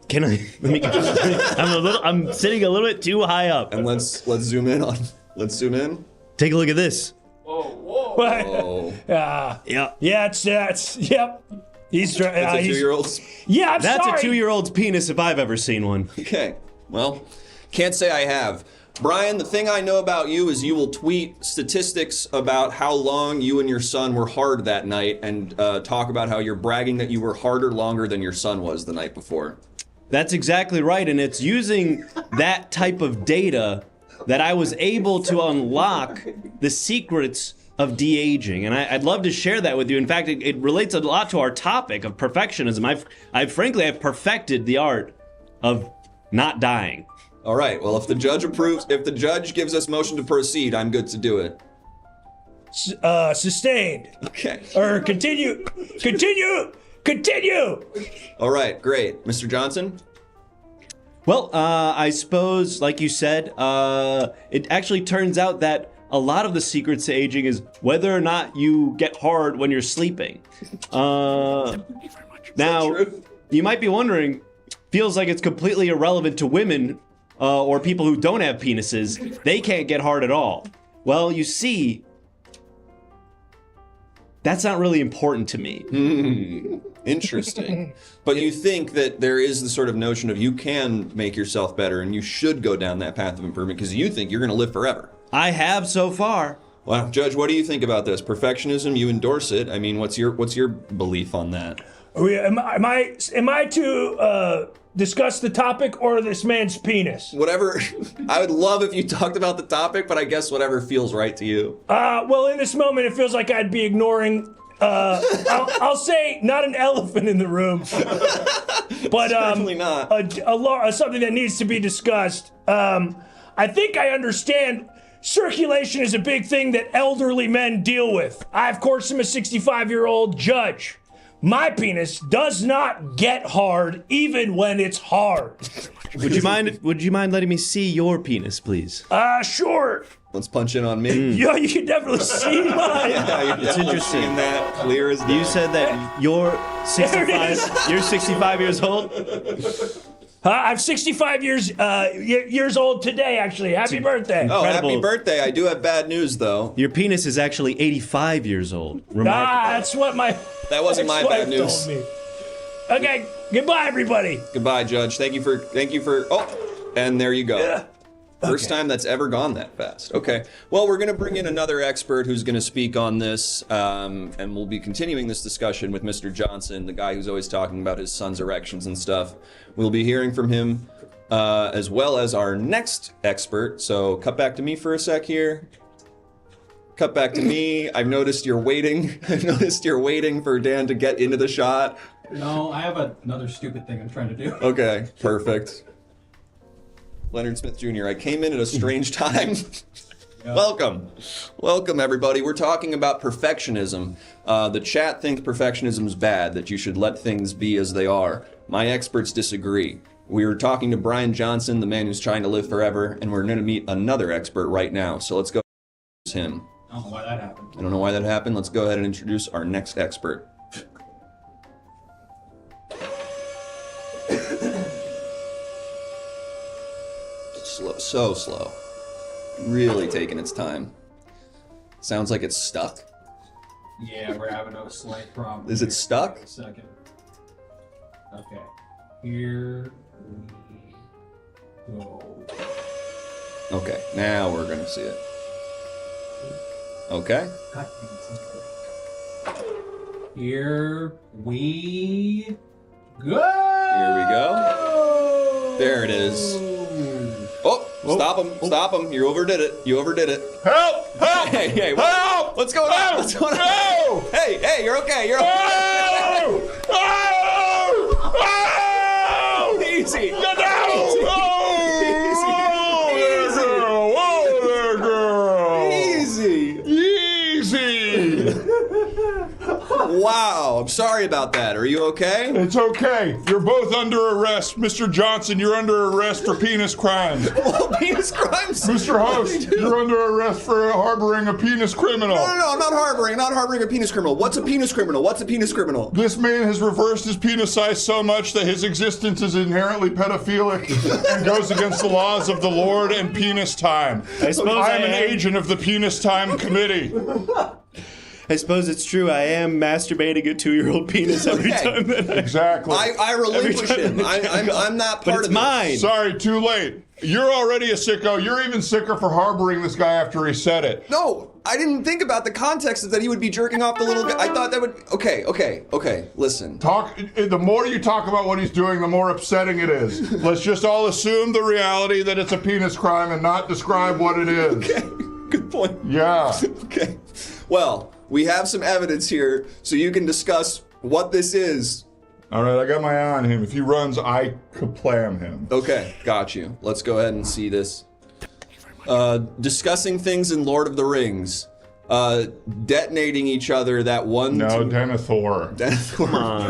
Can I? Let me. I'm sitting a little bit too high up. And let's zoom in on. Let's zoom in. Take a look at this. Whoa. Yeah. Yeah, it's yep. He's It's a 2-year-old's. Yeah, I'm That's sorry. a 2-year-old's penis if I've ever seen one. Okay. Well, can't say I have. Brian, the thing I know about you is you will tweet statistics about how long you and your son were hard that night and talk about how you're bragging that you were harder longer than your son was the night before. That's exactly right, and it's using that type of data that I was able to unlock the secrets of de-aging, and I'd love to share that with you. In fact, it relates a lot to our topic of perfectionism. I've perfected the art of not dying. All right. Well, if the judge approves, if the judge gives us motion to proceed, I'm good to do it. Sustained. Okay. Or continue. All right. Great, Mr. Johnson. Well, I suppose, like you said, it actually turns out that a lot of the secrets to aging is whether or not you get hard when you're sleeping. Now, you might be wondering, feels like it's completely irrelevant to women or people who don't have penises. They can't get hard at all. Well, you see, that's not really important to me. Interesting. But you think that there is the sort of notion of you can make yourself better and you should go down that path of improvement because you think you're going to live forever. I have so far. Well, Judge, what do you think about this? Perfectionism, you endorse it. I mean, what's your belief on that? Am I to discuss the topic or this man's penis? Whatever. I would love if you talked about the topic, but I guess whatever feels right to you. Well, in this moment, it feels like I'd be ignoring. I'll say not an elephant in the room, but certainly not something that needs to be discussed. I think I understand. Circulation is a big thing that elderly men deal with. I, of course, am a 65-year-old judge. My penis does not get hard even when it's hard. Would you mind letting me see your penis, please? Sure. Let's punch in on me. Yeah, you can definitely see mine. Yeah, it's interesting. Seeing that clear as day. You said that you're 65. You're 65 years old. I'm 65 years old today, actually. Happy birthday. Oh, happy birthday. I do have bad news, though. Your penis is actually 85 years old. That's what That wasn't my bad news. Told me. Okay, goodbye, everybody. Goodbye, Judge. Thank you for. Oh, and there you go. Yeah. First time that's ever gone that fast. Okay. Well, we're going to bring in another expert who's going to speak on this, and we'll be continuing this discussion with Mr. Johnson, the guy who's always talking about his son's erections and stuff. We'll be hearing from him, as well as our next expert. So cut back to me for a sec here. Cut back to me. I've noticed you're waiting. I've noticed you're waiting for Dan to get into the shot. No, I have another stupid thing I'm trying to do. Okay, perfect. Leonard Smith Jr., I came in at a strange time. Welcome. Welcome, everybody. We're talking about perfectionism. The chat thinks perfectionism is bad, that you should let things be as they are. My experts disagree. We were talking to Brian Johnson, the man who's trying to live forever, and we're going to meet another expert right now. So let's go introduce him. I don't know why that happened. I don't know why that happened. Let's go ahead and introduce our next expert. Slow, so slow. Really taking its time. Sounds like it's stuck. Yeah, we're having a slight problem. Is it stuck? A second. Okay. Here we go. Okay, now we're gonna see it. Okay. Here we go. Here we go. There it is. Oh, stop him. Stop him. You overdid it. You overdid it. Help! Help! Hey, help! What's going on? What's going on? No! Hey, you're okay. You're okay. Oh! Oh! Oh! Easy. No! Whoa there, girl! Easy. Easy! Wow, I'm sorry about that. Are you okay? It's okay. You're both under arrest. Mr. Johnson, you're under arrest for penis crimes. Well, penis crimes? Mr. Host, you're under arrest for harboring a penis criminal. No, I'm not harboring a penis criminal. What's a penis criminal? What's a penis criminal? This man has reversed his penis size so much that his existence is inherently pedophilic and goes against the laws of the Lord and penis time. I am an agent of the penis time committee. I suppose it's true. I am masturbating a 2-year-old penis every time that Exactly. I relinquish him. I'm not part of it's mine. Sorry, too late. You're already a sicko. You're even sicker for harboring this guy after he said it. No, I didn't think about the context of that he would be jerking off the little guy. I thought that would... Okay, listen. The more you talk about what he's doing, the more upsetting it is. Let's just all assume the reality that it's a penis crime and not describe what it is. Okay, good point. Yeah. Okay. Well, we have some evidence here, so you can discuss what this is. All right, I got my eye on him. If he runs, I kaplam him. Okay, got you. Let's go ahead and see this. Discussing things in Lord of the Rings. Detonating each other that one... No, Denethor. Come on.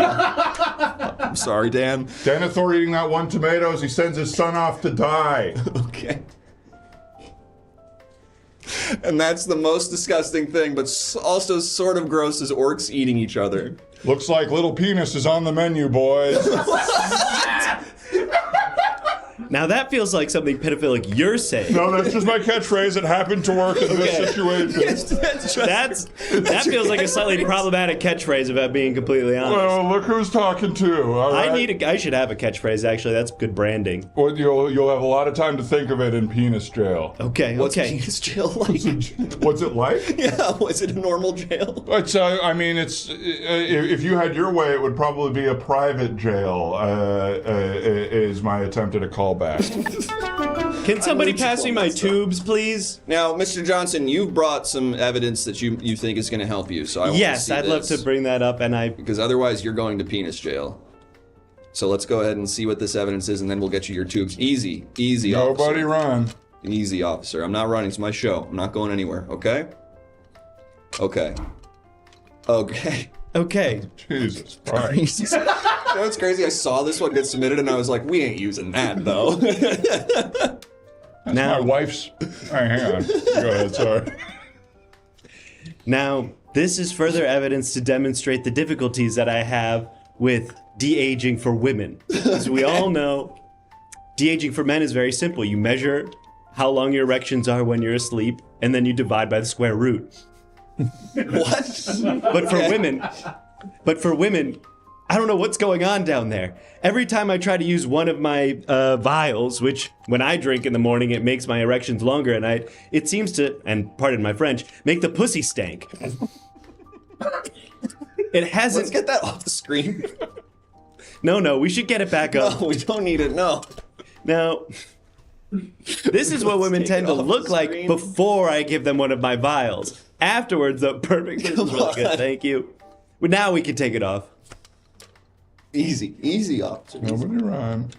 I'm sorry, Dan. Denethor eating that one tomato as he sends his son off to die. Okay. And that's the most disgusting thing, but also sort of gross as orcs eating each other. Looks like little penis is on the menu, boys. Now that feels like something pedophilic you're saying. No, that's just my catchphrase. It happened to work in this situation. That feels like a slightly problematic catchphrase, if I'm being completely honest. Well, look who's talking to. All right? I should have a catchphase. Actually, that's good branding. Well, you'll have a lot of time to think of it in penis jail. Okay. What's penis jail like? What's it like? Yeah, was it a normal jail? It's. I mean, it's. If you had your way, it would probably be a private jail. Is my attempt at a callback. Can somebody pass me my tubes, please? Now, Mr. Johnson, you've brought some evidence that you think is going to help you. So I want to see I'd love to bring that up, because otherwise you're going to penis jail. So let's go ahead and see what this evidence is, and then we'll get you your tubes. Easy, Nobody officer. run. Easy, officer. I'm not running. It's my show. I'm not going anywhere. Okay. Okay. Jesus Christ. You know what's crazy? I saw this one get submitted, and I was like, we ain't using that, though. Now, my wife's... hang on. Go ahead, sorry. Now, this is further evidence to demonstrate the difficulties that I have with de-aging for women. As we all know, de-aging for men is very simple. You measure how long your erections are when you're asleep, and then you divide by the square root. What? But for women, I don't know what's going on down there. Every time I try to use one of my vials, which when I drink in the morning, it makes my erections longer at night, it seems to, and pardon my French, make the pussy stank. It hasn't... Let's get that off the screen. No, we should get it back up. No, we don't need it, no. Now, this is what women tend to look like before I give them one of my vials. Afterwards, though, perfect. This is really good, thank you. But now we can take it off. Easy, officer. Nobody run.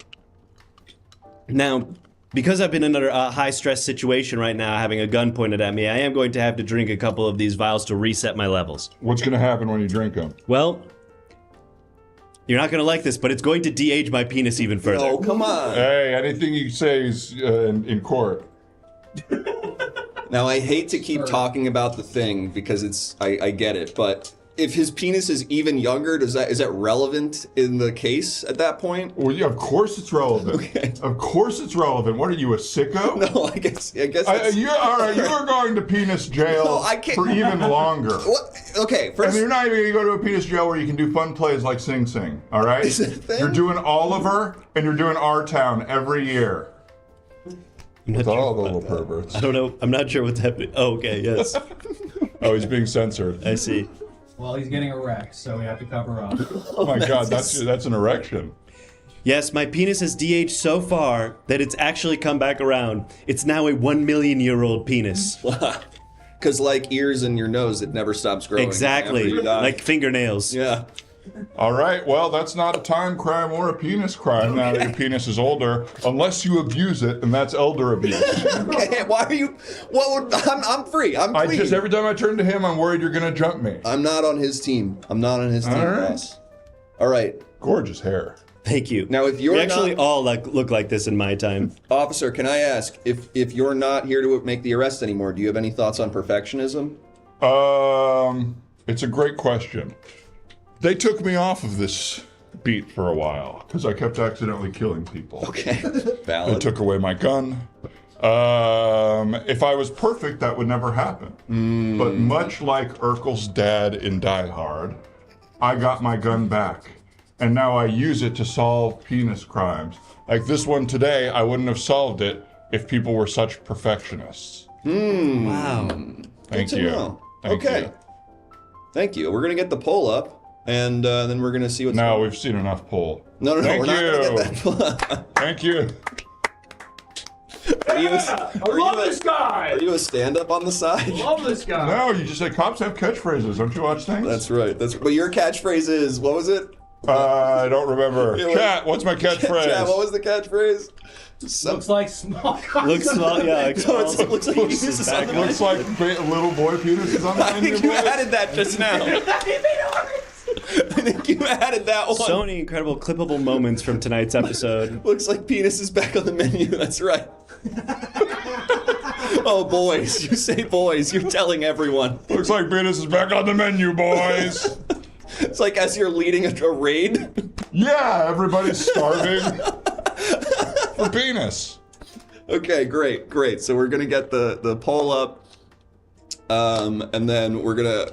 Now, because I've been in a high-stress situation right now, having a gun pointed at me, I am going to have to drink a couple of these vials to reset my levels. What's going to happen when you drink them? Well, you're not going to like this, but it's going to de-age my penis even further. Oh, come on. Hey, anything you say is in court. Now, I hate to keep talking about the thing because I get it, but if his penis is even younger, is that relevant in the case at that point? Well, yeah, of course it's relevant. Okay. Of course it's relevant. What are you, a sicko? No, I guess that's... You are going to penis jail for even longer. What? Okay, first... And you're not even going to go to a penis jail where you can do fun plays like Sing Sing, all right? Is it a thing? You're doing Oliver and you're doing Our Town every year. With all the little perverts. I don't know. I'm not sure what's happening. Oh, okay, yes. Oh, he's being censored. I see. Well, he's getting erect, so we have to cover up. Oh my God, that's an erection. Yes, my penis has de-aged so far that it's actually come back around. It's now a 1 million-year-old penis. Because like ears in your nose, it never stops growing. Exactly, like fingernails. Yeah. All right, well, that's not a time crime or a penis crime now that your penis is older, unless you abuse it, and that's elder abuse. Okay, why are you... I'm free. I'm clean. Every time I turn to him, I'm worried you're going to jump me. I'm not on his team. I'm not on his team, boss. All right. Gorgeous hair. Thank you. Now, if you're we actually all look like this in my time. Officer, can I ask, if you're not here to make the arrest anymore, do you have any thoughts on perfectionism? It's a great question. They took me off of this beat for a while because I kept accidentally killing people. Okay, valid. They took away my gun. If I was perfect, that would never happen. But much like Urkel's dad in Die Hard, I got my gun back. And now I use it to solve penis crimes. Like this one today, I wouldn't have solved it if people were such perfectionists. Wow. Thank you. Okay. Thank you. We're going to get the poll up. And then we're going to see what's going on. No, we've seen enough poll. No, we're not going to get that poll. Thank you. I love this guy! Are you a stand-up on the side? I love this guy. No, you just said cops have catchphrases. Don't you watch things? That's right. But your catchphrase is, what was it? I don't remember. Chat, what's my catchphrase? Chat, what was the catchphrase? Looks like small. Looks small, yeah. Looks like looks like little boy penises on the I think you added that just now. I think you added that one. So many incredible clippable moments from tonight's episode. Looks like penis is back on the menu. That's right. Oh, boys. You say boys. You're telling everyone. Looks like penis is back on the menu, boys. It's like as you're leading a raid. Yeah, everybody's starving. for penis. Okay, great. So we're gonna get the poll up, and then we're gonna.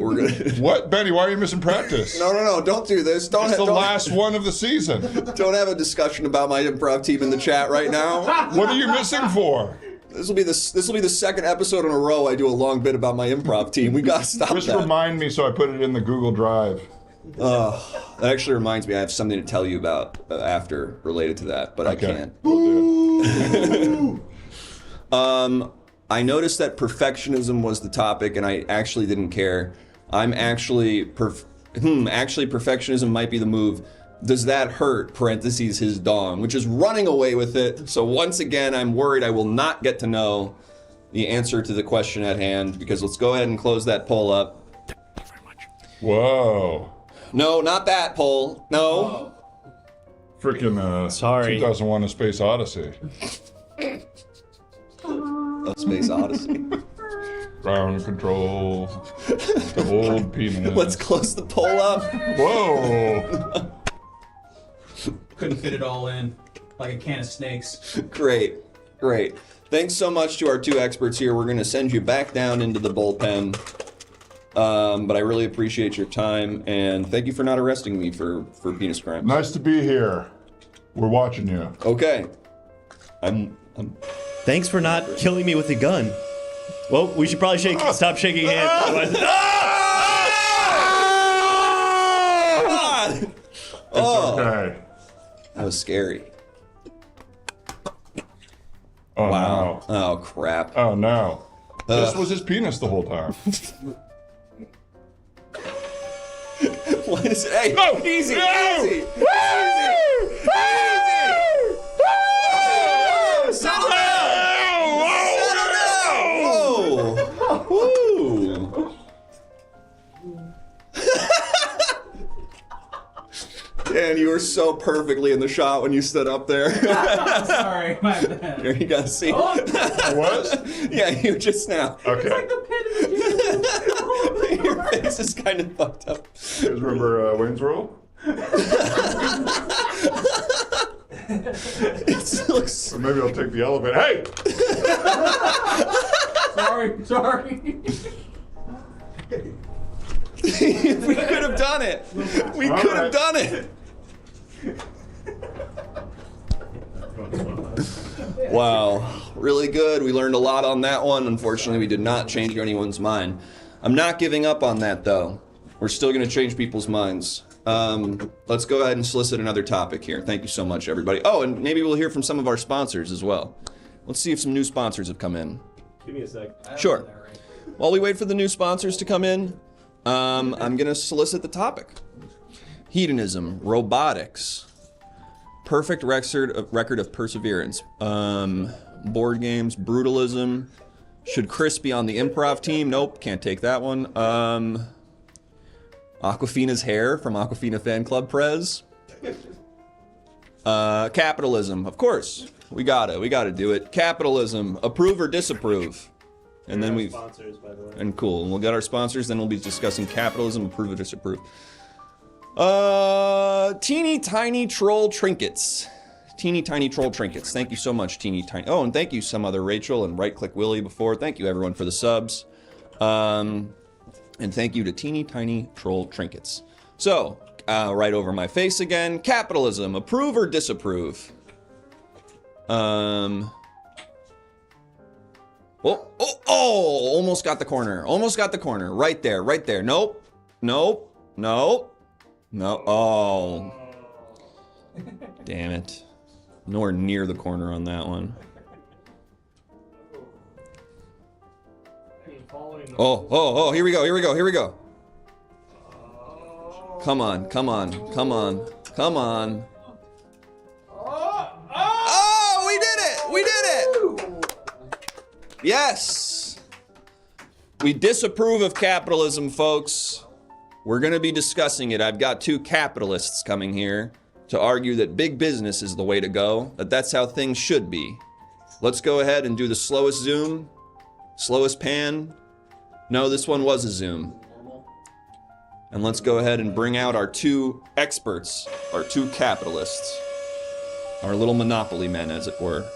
What, Benny? Why are you missing practice? No! Don't do this. It's the last one of the season. Don't have a discussion about my improv team in the chat right now. What are you missing for? This will be the second episode in a row I do a long bit about my improv team. We gotta stop Just that. remind me so I put it in the Google Drive. That actually reminds me, I have something to tell you about after related to that, but Okay. I can't. We'll do I noticed that perfectionism was the topic, and I actually didn't care. Actually, perfectionism might be the move. Does that hurt? Parentheses his dong, which is running away with it. So once again, I'm worried I will not get to know the answer to the question at hand, because let's go ahead and close that poll up. Whoa. No, not that poll. No. Freaking, Sorry. 2001: A Space Odyssey. A Space Odyssey. Ground control. The old penis. Let's close the poll up. Whoa. Couldn't fit it all in like a can of snakes. Great. Thanks so much to our two experts here. We're going to send you back down into the bullpen. But I really appreciate your time, and thank you for not arresting me for penis crimes. Nice to be here. We're watching you. Okay. I'm Thanks for not killing me with a gun. Well, we should probably stop shaking hands. Okay. That was scary. Oh, Wow. no. Oh, crap. Oh, no. This was his penis the whole time. What is it? Hey, No! easy, No! easy, easy, easy. Settle down. Whoa. Woo. Dan, you were so perfectly in the shot when you stood up there. Sorry, my bad. Here, you gotta see. I was? Yeah, you just now. Okay. Your face is kind of fucked up. You guys remember Wayne's World? It looks... Or maybe I'll take the elevator. Hey! Sorry. We could have done it. We All could have right. done it. Wow, really good. We learned a lot on that one. Unfortunately, we did not change anyone's mind. I'm not giving up on that, though. We're still going to change people's minds. Let's go ahead and solicit another topic here. Thank you so much, everybody. Oh, and maybe we'll hear from some of our sponsors as well. Let's see if some new sponsors have come in. Give me a sec. Sure. While we wait for the new sponsors to come in, I'm going to solicit the topic. Hedonism, robotics, perfect record of perseverance, board games, brutalism. Should Chris be on the improv team? Nope, can't take that one. Aquafina's hair from Aquafina Fan Club Prez. Capitalism, of course. We gotta do it. Capitalism, approve or disapprove. And then we sponsors, by the way. And cool. And we'll get our sponsors, then we'll be discussing capitalism, approve or disapprove. Teeny tiny troll trinkets. Teeny tiny troll trinkets. Thank you so much, teeny tiny. Oh, and thank you some other Rachel and Right Click Willie before. Thank you everyone for the subs. And thank you to teeny tiny troll trinkets. So, right over my face again. Capitalism, approve or disapprove? Almost got the corner. Almost got the corner. Right there, right there. Nope. Nope. Nope. No. Oh. Damn it. Nowhere near the corner on that one. Oh, here we go, here we go, here we go. Come on, come on, come on, come on. Oh, we did it! We did it! Yes! We disapprove of capitalism, folks. We're going to be discussing it. I've got two capitalists coming here to argue that big business is the way to go, that that's how things should be. Let's go ahead and do the slowest zoom, slowest pan. No, this one was a zoom. And let's go ahead and bring out our two experts, our two capitalists. Our little monopoly men, as it were.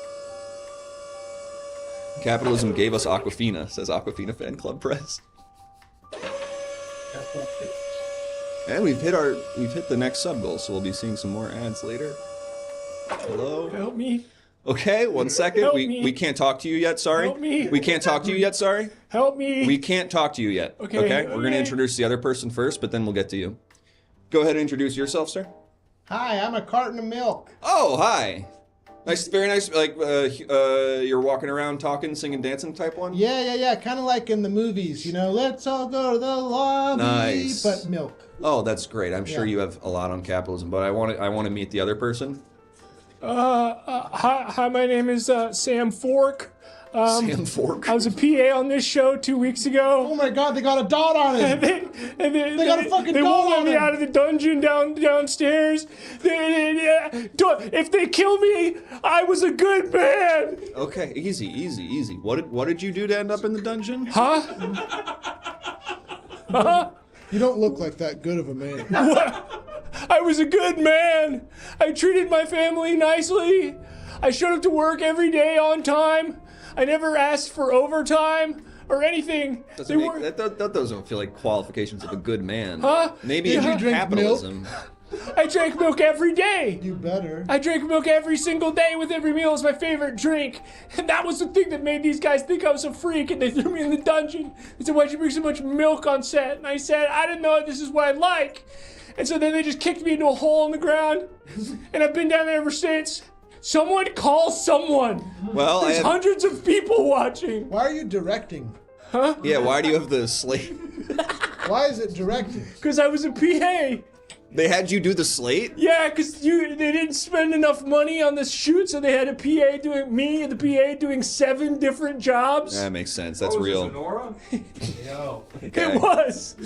Capitalism gave us Aquafina, says Aquafina Fan Club Press. And we've hit the next sub goal, so we'll be seeing some more ads later. Hello? Help me. Okay, 1 second. Help we me. can't talk to you yet, sorry. Help me. We can't talk to you yet, sorry. Help me. We can't talk to you yet. Okay, We're gonna okay. introduce the other person first, but then we'll get to you. Go ahead and introduce yourself, sir. Hi, I'm a carton of milk. Oh, hi. Nice, very nice. Like, you're walking around talking, singing, dancing type one? Yeah. Kind of like in the movies, you know, let's all go to the lobby, Nice. but milk. Oh, that's great. I'm sure Yeah. you have a lot on capitalism, but I want to meet the other person. Hi, my name is Sam Fork. Sam Fork. I was a PA on this show 2 weeks ago. Oh my God, they got a dot on it. They got a fucking They dot won't let on me it. out of the dungeon downstairs. If they kill me, I was a good man. Okay, easy. What did you do to end up in the dungeon? Huh? Huh? You don't look like that good of a man. I was a good man. I treated my family nicely. I showed up to work every day on time. I never asked for overtime or anything. That doesn't feel like qualifications of a good man. Huh? Maybe Did in you drink capitalism. I drank milk every day. You better. I drank milk every single day with every meal as my favorite drink. And that was the thing that made these guys think I was a freak, and they threw me in the dungeon. They said, why'd you bring so much milk on set? And I said, I didn't know this is what I like. And so then they just kicked me into a hole in the ground, and I've been down there ever since. Someone call someone. Well, There's hundreds of people watching. Why are you directing? Huh? Yeah, why do you have the slate? Why is it directing? Because I was a PA. They had you do the slate? Yeah, because they didn't spend enough money on this shoot, so they had a PA doing, me and the PA doing 7 different jobs. That makes sense. That's real. Nora? Yo. Okay. It was.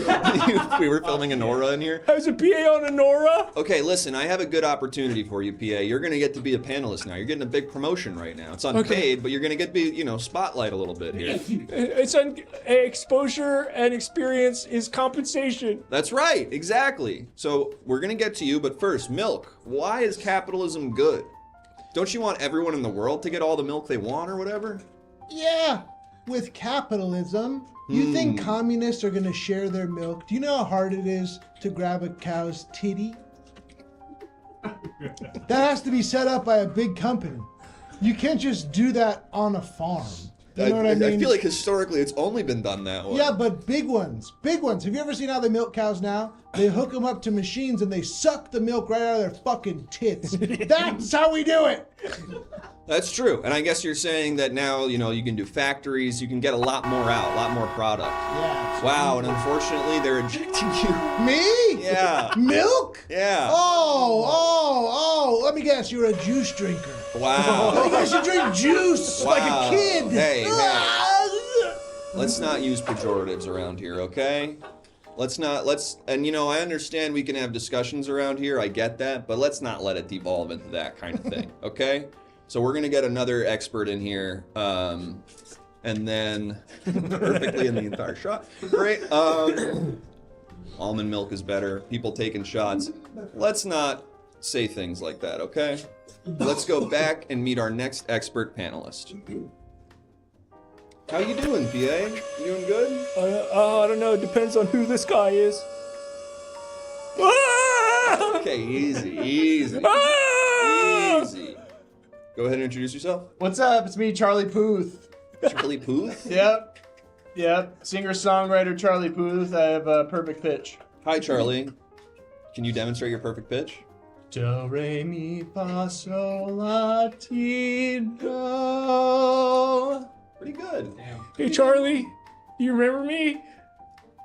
We were filming a Nora in here. I was a PA on a Nora. Okay, listen, I have a good opportunity for you, PA. You're gonna get to be a panelist now. You're getting a big promotion right now. It's unpaid, but you're gonna get to be, spotlight a little bit here. It's exposure and experience is compensation. That's right, exactly. So we're gonna get to you, but first, milk. Why is capitalism good? Don't you want everyone in the world to get all the milk they want or whatever? Yeah, with capitalism, you think communists are going to share their milk? Do you know how hard it is to grab a cow's titty? That has to be set up by a big company. You can't just do that on a farm. You know what I mean? I feel like historically it's only been done that way. Yeah, but big ones. Big ones. Have you ever seen how they milk cows now? They hook them up to machines and they suck the milk right out of their fucking tits. That's how we do it. That's true. And I guess you're saying that now, you can do factories, you can get a lot more out, a lot more product. Yeah. Wow, and unfortunately they're ejecting you. Me? Yeah. Milk? Yeah. Oh, let me guess, you're a juice drinker. Wow. Let me guess, you drink juice like a kid. Hey. Let's not use pejoratives around here, okay? I understand we can have discussions around here, I get that, but let's not let it devolve into that kind of thing, okay? So we're gonna get another expert in here, and then perfectly in the entire shot. Great. Almond milk is better. People taking shots. Let's not say things like that, okay? Let's go back and meet our next expert panelist. How you doing, PA? You doing good? I don't know. It depends on who this guy is. Okay, easy. Go ahead and introduce yourself. What's up? It's me, Charlie Puth. Charlie Puth? Yep. Singer-songwriter Charlie Puth. I have a perfect pitch. Hi, Charlie. Can you demonstrate your perfect pitch? Do, re, mi, fa, sol, la, ti, do. Pretty good. Hey, Charlie, you remember me?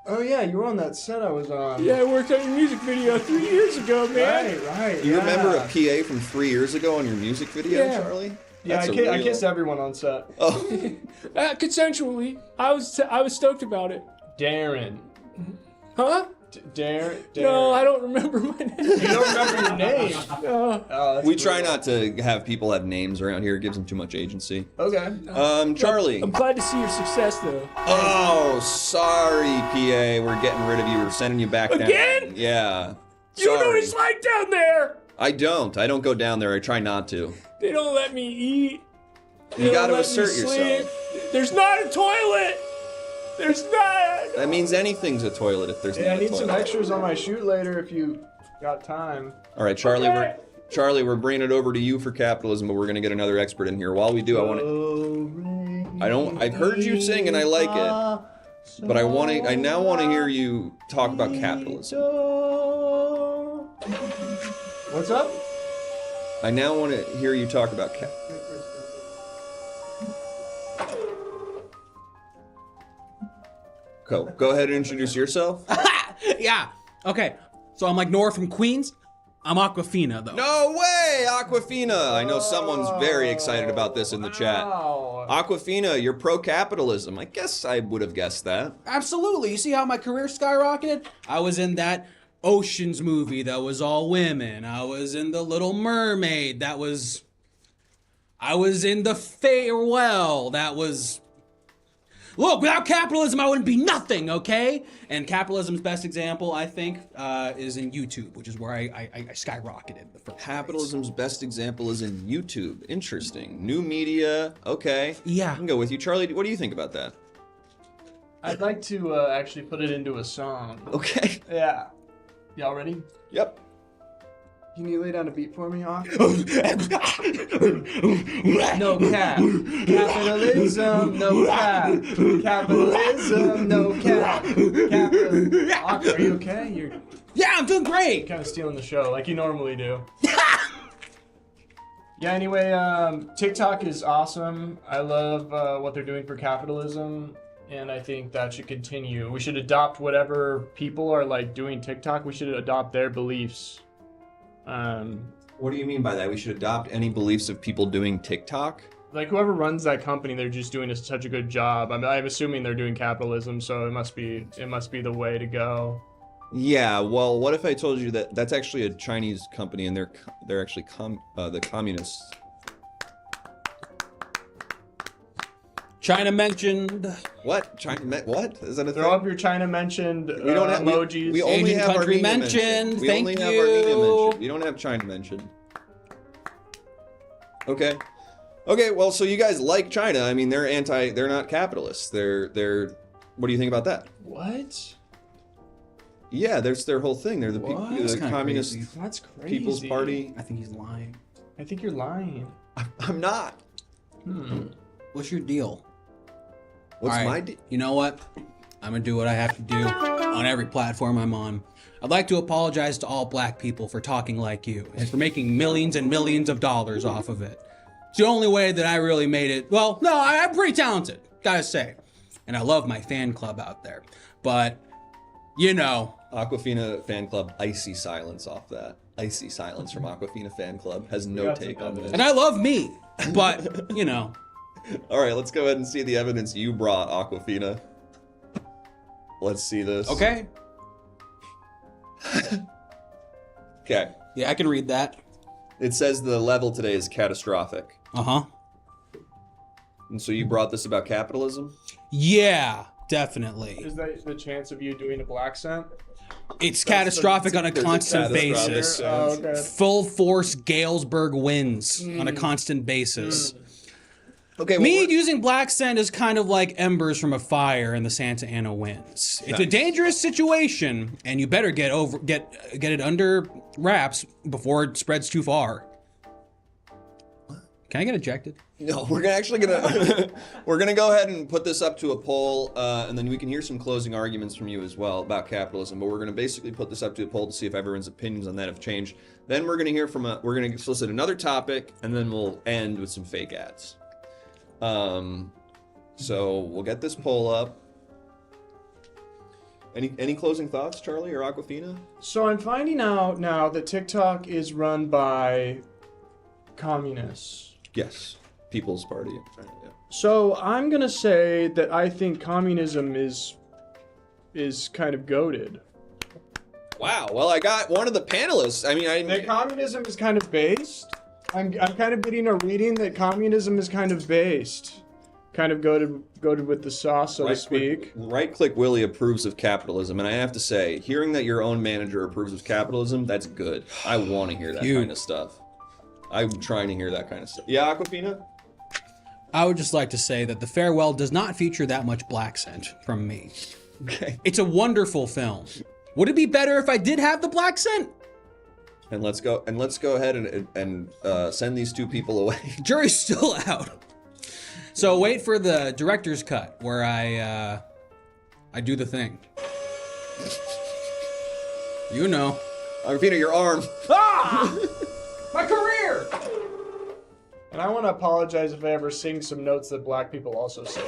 Oh, yeah, you were on that set I was on. Yeah, I worked on your music video 3 years ago, man. Right. You remember a PA from 3 years ago on your music video, Yeah. Charlie? Yeah, I kissed everyone on set. Oh. Consensually. I was stoked about it. Darren. Huh? Darren. No, I don't remember my name. You don't remember your name? We try not to have people have names around here. It gives them too much agency. Okay. Charlie. I'm glad to see your success, though. Oh, sorry, PA. We're getting rid of you. We're sending you back down. Again? Yeah. You know what Sorry. it's like down there. I don't go down there. I try not to. They don't let me eat. You gotta assert yourself. There's not a toilet. There's not. That means anything's a toilet if there's not a I need toilet. some extras on my shoot later if you got time. All right, Charlie, we're bringing it over to you for capitalism, but we're gonna get another expert in here. While we do, I've heard you sing and I like it, but I now want to hear you talk about capitalism. What's up? I now want to hear you talk about Go ahead and introduce yourself. Yeah. Okay. So I'm like Nora from Queens. I'm Aquafina, though. No way, Aquafina! I know someone's very excited about this in the chat. Aquafina, you're pro-capitalism. I guess I would have guessed that. Absolutely. You see how my career skyrocketed? I was in that Oceans movie that was all women. I was in The Little Mermaid. I was in The Farewell. Look, without capitalism, I wouldn't be nothing, okay? And capitalism's best example, I think, is in YouTube, which is where I skyrocketed. Capitalism's best example is in YouTube. Interesting. New media, okay. Yeah. I can go with you. Charlie, what do you think about that? I'd like to actually put it into a song. Okay. Yeah. Y'all ready? Yep. Can you lay down a beat for me, Hawk? No cap. Capitalism, no cap. Capitalism, no cap. Hawk, are you okay? Yeah, I'm doing great. You're kind of stealing the show like you normally do. Yeah, anyway, TikTok is awesome. I love what they're doing for capitalism. And I think that should continue. We should adopt whatever people are like doing TikTok. We should adopt their beliefs. What do you mean by that? We should adopt any beliefs of people doing TikTok? Like whoever runs that company, they're just doing such a good job. I'm assuming they're doing capitalism, so it must be the way to go. Yeah. Well, what if I told you that that's actually a Chinese company and they're actually the communists? China mentioned. What? What? Is that a thing? Throw up your China mentioned we don't have, emojis. We only Asian have country Armenia mentioned. We Thank only you. have Armenia mentioned. We don't have China mentioned. Okay. Okay, well, so you guys like China. I mean, they're not capitalists. They're what do you think about that? What? Yeah, there's their whole thing. They're the communist crazy. That's crazy. People's Party. I think he's lying. I think you're lying. I'm not. What's your deal? What's my deal? You know what? I'm gonna do what I have to do on every platform I'm on. I'd like to apologize to all black people for talking like you and for making millions and millions of dollars off of it. It's the only way that I really made it. Well, no, I'm pretty talented, gotta say. And I love my fan club out there. But, you know. Aquafina fan club, icy silence off that. Icy silence from Aquafina fan club. Has no take on this. And I love me, but, you know. All right, let's go ahead and see the evidence you brought, Aquafina. Let's see this. Okay. Okay. Yeah, I can read that. It says the level today is catastrophic. Uh-huh. And so you brought this about capitalism? Yeah, definitely. Is that the chance of you doing a black scent? It's catastrophic on a constant basis. Oh, okay. Full force Galesburg winds on a constant basis. Okay, Me using black sand is kind of like embers from a fire in the Santa Ana winds. It's a dangerous situation, and you better get it under wraps before it spreads too far. Can I get ejected? No, we're gonna go ahead and put this up to a poll, and then we can hear some closing arguments from you as well about capitalism. But we're gonna basically put this up to a poll to see if everyone's opinions on that have changed. Then we're gonna hear from we're gonna solicit another topic, and then we'll end with some fake ads. So we'll get this poll up. Any closing thoughts, Charlie or Aquafina? So I'm finding out now that TikTok is run by communists. Yes, People's Party. Yeah. So I'm gonna say that I think communism is kind of goated. Wow. Well, I got one of the panelists. I mean, that communism is kind of based. I'm kind of getting a reading that communism is kind of based. kind of goaded with the sauce, so to speak. Right-click Willie approves of capitalism, and I have to say, hearing that your own manager approves of capitalism, that's good. I want to hear that kind of stuff. I'm trying to hear that kind of stuff. Yeah, Aquafina? I would just like to say that The Farewell does not feature that much black scent from me. Okay. It's a wonderful film. Would it be better if I did have the black scent? And let's go ahead and send these two people away. Jury's still out. So wait for the director's cut where I do the thing. You know. Aquafina, your arm. Ah! My career! And I want to apologize if I ever sing some notes that black people also sing.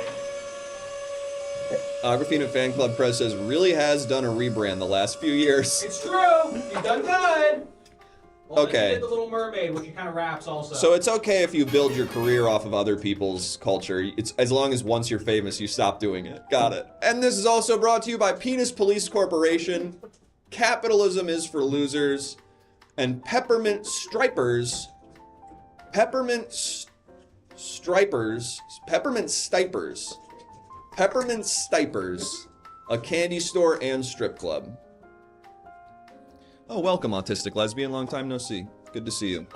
Aquafina Fan Club Press says, really has done a rebrand the last few years. It's true. You've done good. Well, Okay. You did The Little Mermaid, which he kind of raps also. So it's okay if you build your career off of other people's culture. It's as long as once you're famous, you stop doing it. Got it. And this is also brought to you by Penis Police Corporation. Capitalism is for losers. And Peppermint Stipers, a candy store and strip club. Oh, welcome, autistic lesbian. Long time no see. Good to see you.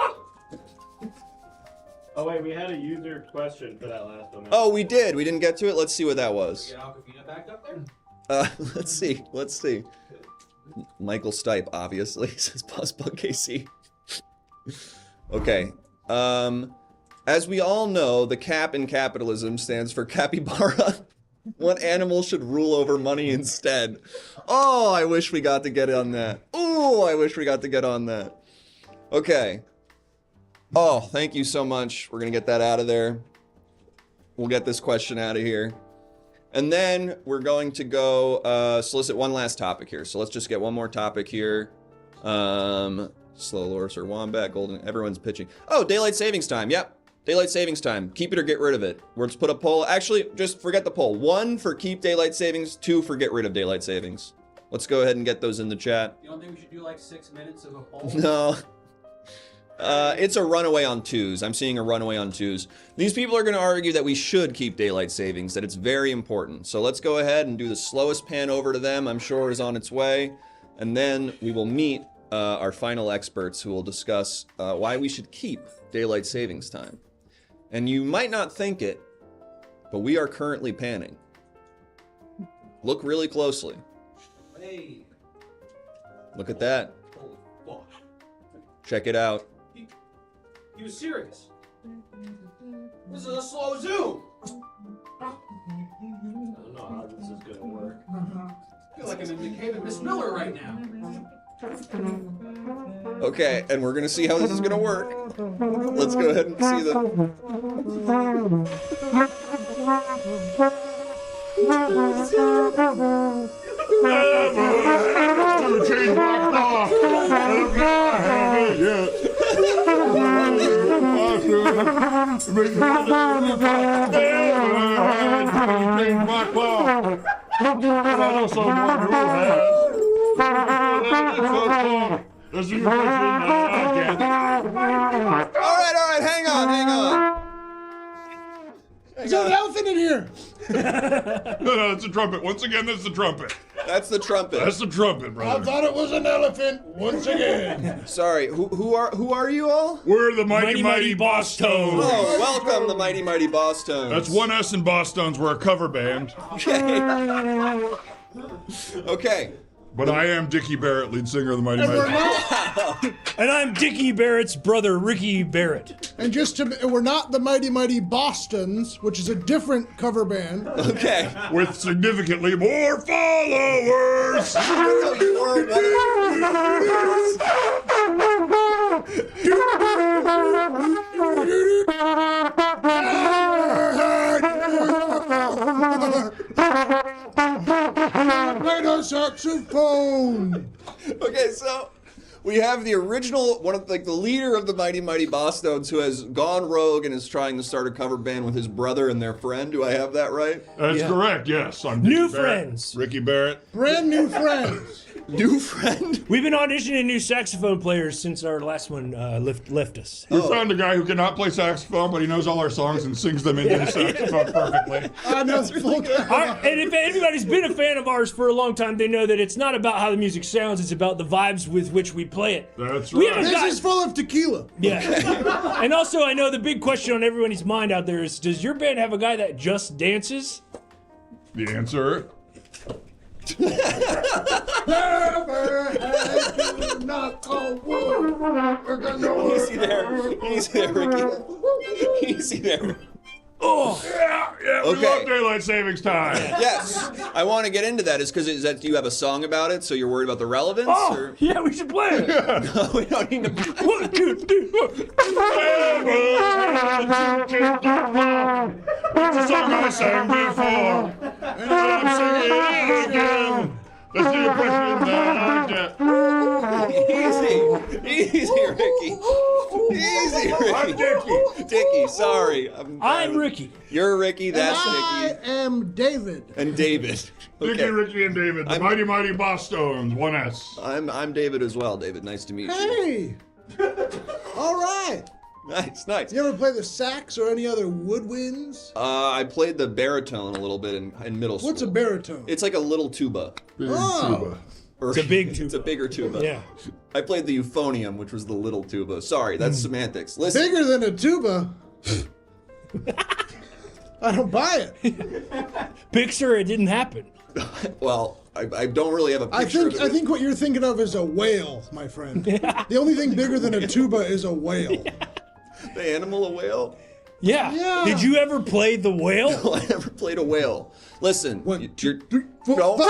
Oh wait, we had a user question for that last one. Oh, we did. We didn't get to it. Let's see what that was. Get Aquafina backed up there? Let's see. Michael Stipe, obviously, says Buzzbug KC. Okay. As we all know, the cap in capitalism stands for capybara. What animal should rule over money instead? Oh, I wish we got to get on that. Oh, I wish we got to get on that. Okay. Oh, thank you so much. We're going to get that out of there. We'll get this question out of here. And then we're going to go solicit one last topic here. So let's just get one more topic here. Slow Loris or Wombat, Golden, everyone's pitching. Oh, daylight savings time. Yep. Daylight savings time. Keep it or get rid of it. Let's put a poll. Actually, just forget the poll. 1 for keep daylight savings, 2 for get rid of daylight savings. Let's go ahead and get those in the chat. You don't think we should do like 6 minutes of a poll? No. It's a runaway on 2s. I'm seeing a runaway on 2s. These people are going to argue that we should keep daylight savings, that it's very important. So let's go ahead and do the slowest pan over to them. I'm sure is on its way. And then we will meet our final experts who will discuss why we should keep daylight savings time. And you might not think it, but we are currently panning. Look really closely. Hey. Look at that. Holy fuck. Check it out. He was serious. This is a slow zoom. I don't know how this is gonna work. I feel like I'm in the cave of Miss Miller right now. Okay, and we're gonna see how this is gonna work. Let's go ahead and see the... Alright, hang on. There's an elephant in here. No, it's a trumpet. Once again, that's the trumpet. That's the trumpet. That's the trumpet, I brother. thought it was an elephant once again. Sorry, who are you all? We're the Mighty Boss Tones. Oh, welcome, the Mighty Boss Tones. That's one S in Boss Tones. We're a cover band. Okay. But I am Dickie Barrett, lead singer of the Mighty Boss. And I'm Dickie Barrett's brother, Ricky Barrett. And we're not the Mighty Bostons, which is a different cover band. Okay. With significantly more followers. Play the saxophone. Okay, so we have the original, one of the leader of the Mighty Boss Tones, who has gone rogue and is trying to start a cover band with his brother and their friend. Do I have that right? That's correct, yes. I'm New Dickie Barrett, friends. Ricky Barrett. Brand new friends. New friend? We've been auditioning new saxophone players since our last one left us. We found a guy who cannot play saxophone, but he knows all our songs and sings them into the saxophone perfectly. That's really good. And if anybody's been a fan of ours for a long time, they know that it's not about how the music sounds, it's about the vibes with which we play it. That's We right. haven't This is full of tequila. Yeah. And also, I know the big question on everybody's mind out there is, does your band have a guy that just dances? The answer. Easy there, Ricky. Easy there. Oh, Yeah, we love daylight savings time. Yes, I want to get into that. Do you have a song about it? So you're worried about the relevance? oh, Or? yeah, we should play it. No, we don't need to. 1, 2, 3, 4. It's a song I sang before, and I'm singing it again. That's the impression that I get. Easy, Ricky. Easy, Ricky. I'm Dickie. Dickie, sorry. I'm Ricky. You're Ricky, that's I Dickie. am David. And David. Dickie, Ricky, and David, the mighty, mighty Boss Stones, 1S. I'm David as well, David. Nice to meet you. Hey. All right. Nice. You ever play the sax or any other woodwinds? I played the baritone a little bit in middle school. What's a baritone? It's like a little tuba. Oh. It's a big tuba. It's a bigger tuba. Yeah. I played the euphonium, which was the little tuba. Sorry, that's semantics. Listen. Bigger than a tuba? I don't buy it. Picture it didn't happen. Well, I don't really have a picture of it. I think what you're thinking of is a whale, my friend. The only thing bigger than a tuba is a whale. The animal, a whale? Yeah. Did you ever play the whale? No, I never played a whale. Listen, One, you're... 3, 4, No. 5. I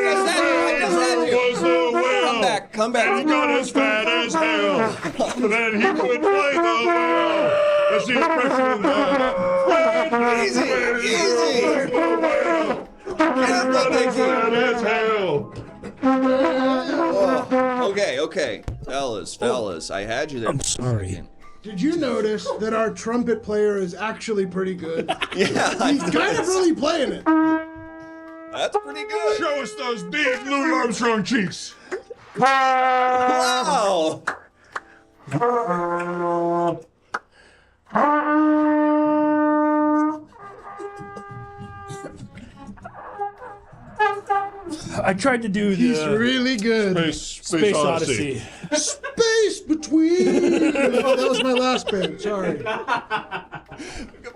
just had you. Was the whale. Come back. He got as fat as hell. But then he could play the whale. That's the impression that Easy. the whale. He got as fat as hell. Okay. Fellas, I had you there. I'm sorry. Did you notice that our trumpet player is actually pretty good? Yeah, He's kind of really playing it. That's pretty good. Show us those big Louis Armstrong cheeks. Wow. I tried to do He's the really good. Space Odyssey. Space between. Oh, that was my last bit. Sorry.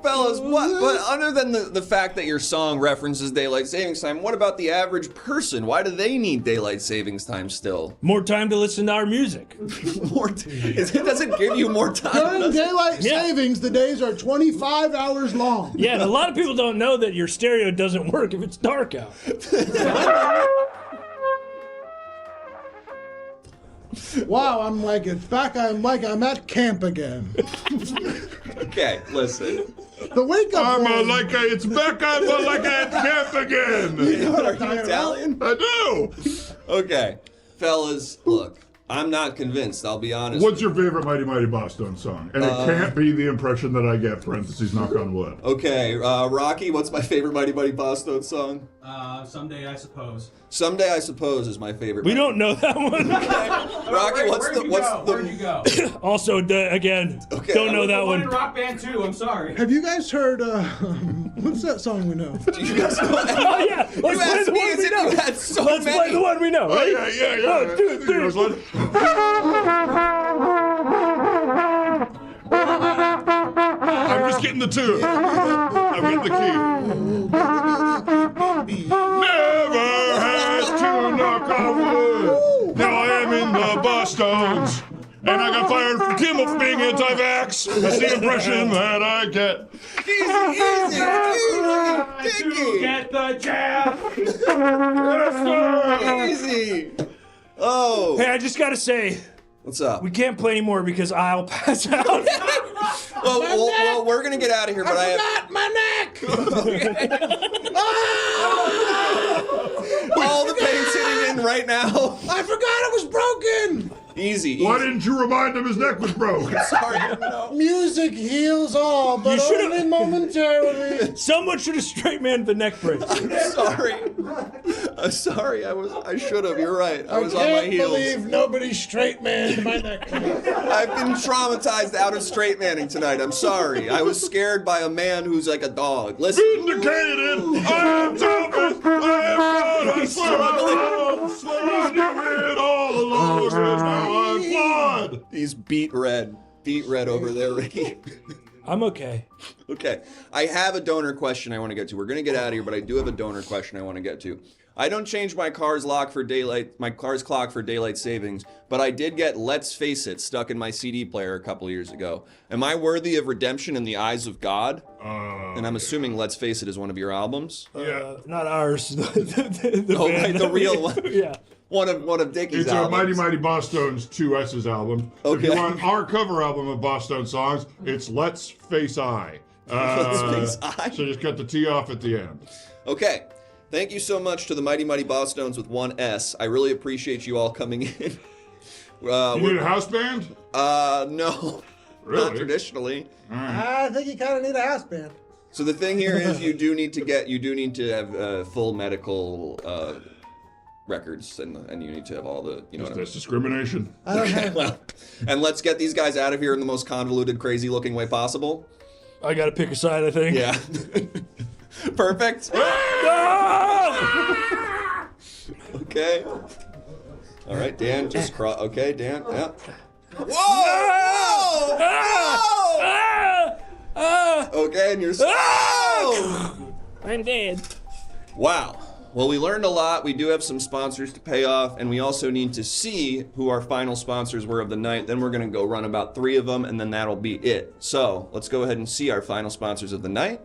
Fellas, what? But other than the fact that your song references daylight savings time, what about the average person? Why do they need daylight savings time still? More time to listen to our music. It doesn't give you more time. During daylight savings, the days are 25 hours long. Yeah, and a lot of people don't know that your stereo doesn't work if it's dark out. Wow, I'm like I'm at camp again. Okay, listen. The wake up. It's back. I'm at camp again. Are you Italian? I do. Okay, fellas, look. I'm not convinced, I'll be honest. What's your favorite Mighty Mighty Boss Stone song? And it can't be the impression that I get, parentheses, knock on wood. Okay, Rocky, what's my favorite Mighty Mighty Boss Stone song? Someday I suppose. Someday I Suppose is my favorite. We don't know that one. Rocky, Where'd you go? Also, again, don't know that one. one. In Rock Band 2, I'm sorry. Have you guys heard, what's that song we know? Do you guys know? Oh, yeah. Let's play the one we know. You had so Let's many. play the one we know. Right? Yeah. 1, 2, 3. I'm just getting the tune. I'm getting the key. Never had to knock on wood. Now I am in the Boston's. And I got fired from Kimmel for being anti-vax. That's the impression that I get. Easy. To get the jab. Easy. Oh. Hey, I just gotta say, what's up? We can't play anymore because I'll pass out. well, we're gonna get out of here, but I forgot my neck. All the pain's hitting in right now. I forgot it was broken. Easy. Why didn't you remind him his neck was broke? Sorry. No. Music heals all, but only momentarily. Someone should have straight man the neck brace. I'm sorry. I'm sorry. I should have. You're right. I was on my can't heels. believe nobody straight man my neck. I've been traumatized out of straight manning tonight. I'm sorry. I was scared by a man who's like a dog. Listen. Vindicated! I am Thomas! I am God! He's struggling. It all along is my blood! He's beat red. Beat red over there, Ricky. I'm okay. Okay. I have a donor question I want to get to. We're going to get out of here, but I do have a donor question I want to get to. I don't change my car's clock for daylight savings, but I did get Let's Face It stuck in my CD player a couple years ago. Am I worthy of redemption in the eyes of God? And I'm assuming Let's Face It is one of your albums. Not ours. the right, band the real one. Yeah. One of Dickie's It's albums. a Mighty Mighty Boss Stones 2S's album. Okay. If you want our cover album of Boss Stone songs, it's Let's Face I. Let's Face I. So just cut the T off at the end. Okay. Thank you so much to the Mighty Mighty Boss Stones with one S. I really appreciate you all coming in. You need a house band? No. Really? Not traditionally. I think you kind of need a house band. So the thing here is you do need to have full medical records and you need to have all the, you know what I mean? That's discrimination. I don't have. Well, and let's get these guys out of here in the most convoluted, crazy looking way possible. I gotta pick a side, I think. Yeah. Perfect. Okay. All right, Dan, just cross. Okay, Dan. Yeah. Whoa! Whoa! Okay, and you're. Oh! I'm dead. Wow. Well, we learned a lot. We do have some sponsors to pay off, and we also need to see who our final sponsors were of the night. Then we're going to go run about 3 of them, and then that'll be it. So let's go ahead and see our final sponsors of the night.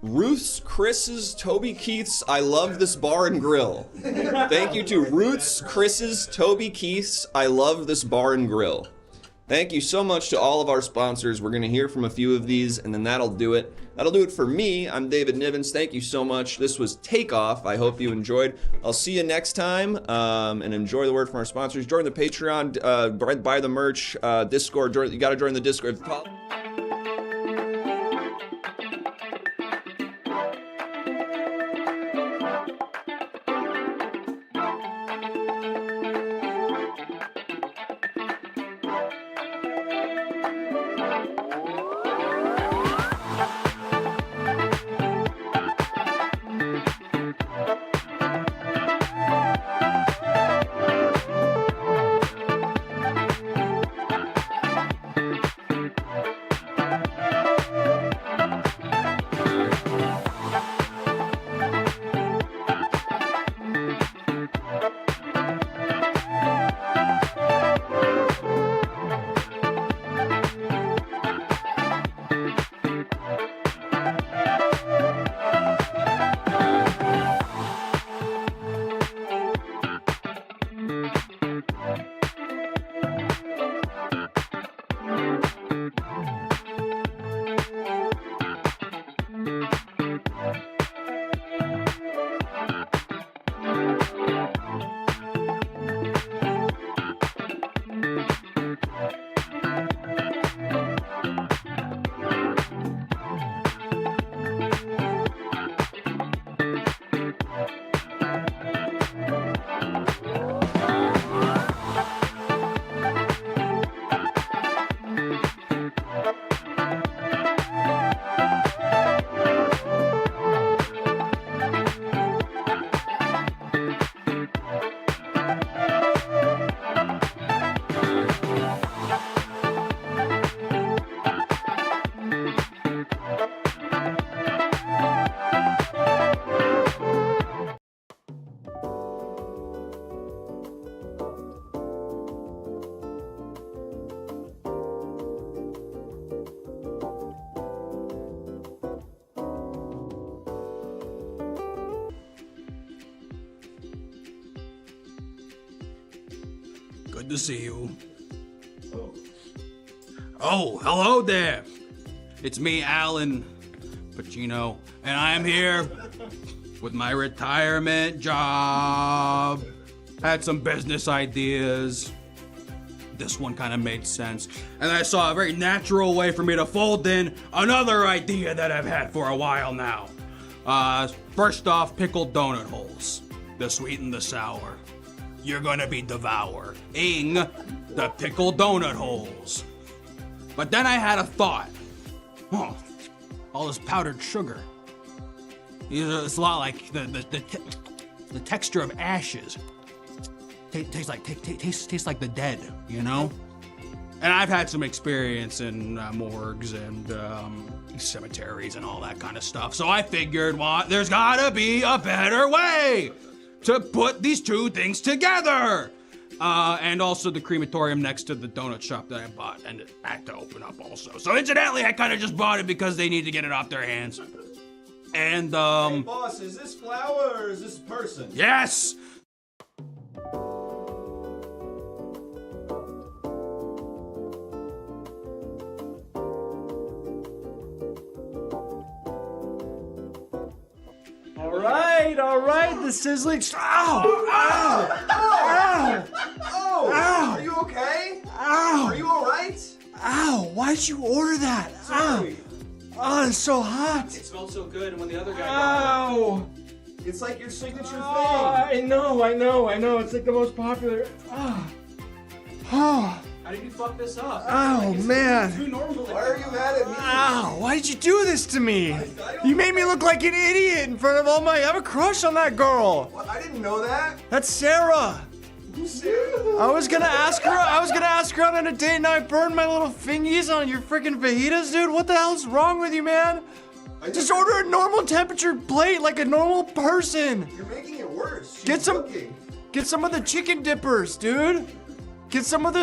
Ruth's, Chris's, Toby Keith's, I Love This Bar and Grill. Thank you to Ruth's, Chris's, Toby Keith's, I Love This Bar and Grill. Thank you so much to all of our sponsors. We're going to hear from a few of these, and then that'll do it. That'll do it for me. I'm David Nivens. Thank you so much. This was Takeoff. I hope you enjoyed. I'll see you next time, and enjoy the word from our sponsors. Join the Patreon, buy the merch, Discord. You got to join the Discord. Good to see you. Oh, hello there. It's me, Alan Pacino, and I am here with my retirement job. had some business ideas. This one kind of made sense. And I saw a very natural way for me to fold in another idea that I've had for a while now. First off, pickled donut holes. The sweet and the sour. You're gonna be devouring the pickled donut holes. But then I had a thought. Oh, all this powdered sugar. It's a lot like the texture of ashes. Tastes like the dead, you know? And I've had some experience in morgues and cemeteries and all that kind of stuff. So I figured, well, there's gotta be a better way to put these two things together. And also the crematorium next to the donut shop that I bought, and it had to open up also. So incidentally, I kind of just bought it because they need to get it off their hands. And Hey boss, is this flower or is this person? Yes! All right, the sizzling. Ow! Are you okay? Are you alright? Ow! Why'd you order that? Sorry. Oh, it's so hot. It smelled so good, and when the other guy Ow! It's like your signature thing. I know. It's like the most popular. How did you fuck this up? Oh, man. Too normal. Why are you mad at me? Ow! Why did you do this to me? You made me look like an idiot in front of all my. I have a crush on that girl. What? I didn't know that. That's Sarah. Who's Sarah? I was gonna ask her out on a date, and I burned my little fingies on your freaking fajitas, dude. What the hell's wrong with you, man? Just order a normal temperature plate like a normal person. You're making it worse. She's Get cooking. some of the chicken dippers, dude. Get some of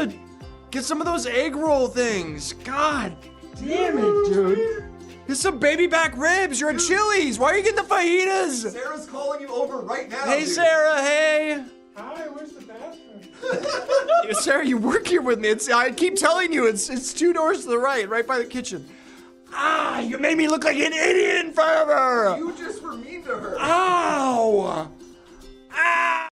those egg roll things. God damn it, dude. Get some baby back ribs. You're at Chili's. Why are you getting the fajitas? Sarah's calling you over right now. Hey, dude. Sarah. Hey. Hi, where's the bathroom? Sarah, you work here with me. I keep telling you, it's 2 doors to the right by the kitchen. You made me look like an idiot in front of her. You just were mean to her. Ow! Ah!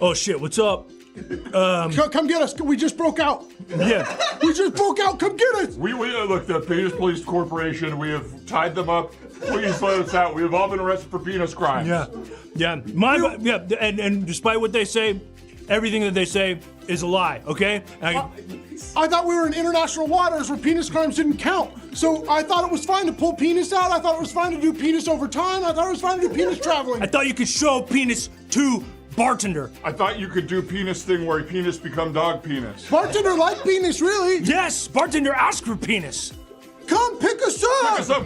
Oh shit, what's up? Come get us. We just broke out. Yeah. We just broke out. Come get us. We look, the Penis Police Corporation, we have tied them up. Please let us out. We have all been arrested for penis crimes. Yeah. And despite what they say, everything that they say is a lie, okay? I thought we were in international waters where penis crimes didn't count. So I thought it was fine to pull penis out. I thought it was fine to do penis over time. I thought it was fine to do penis traveling. I thought you could show penis to bartender. I thought you could do penis thing where penis become dog penis. Bartender like penis, really? Yes, bartender ask for penis. Come pick us up. Pick us up.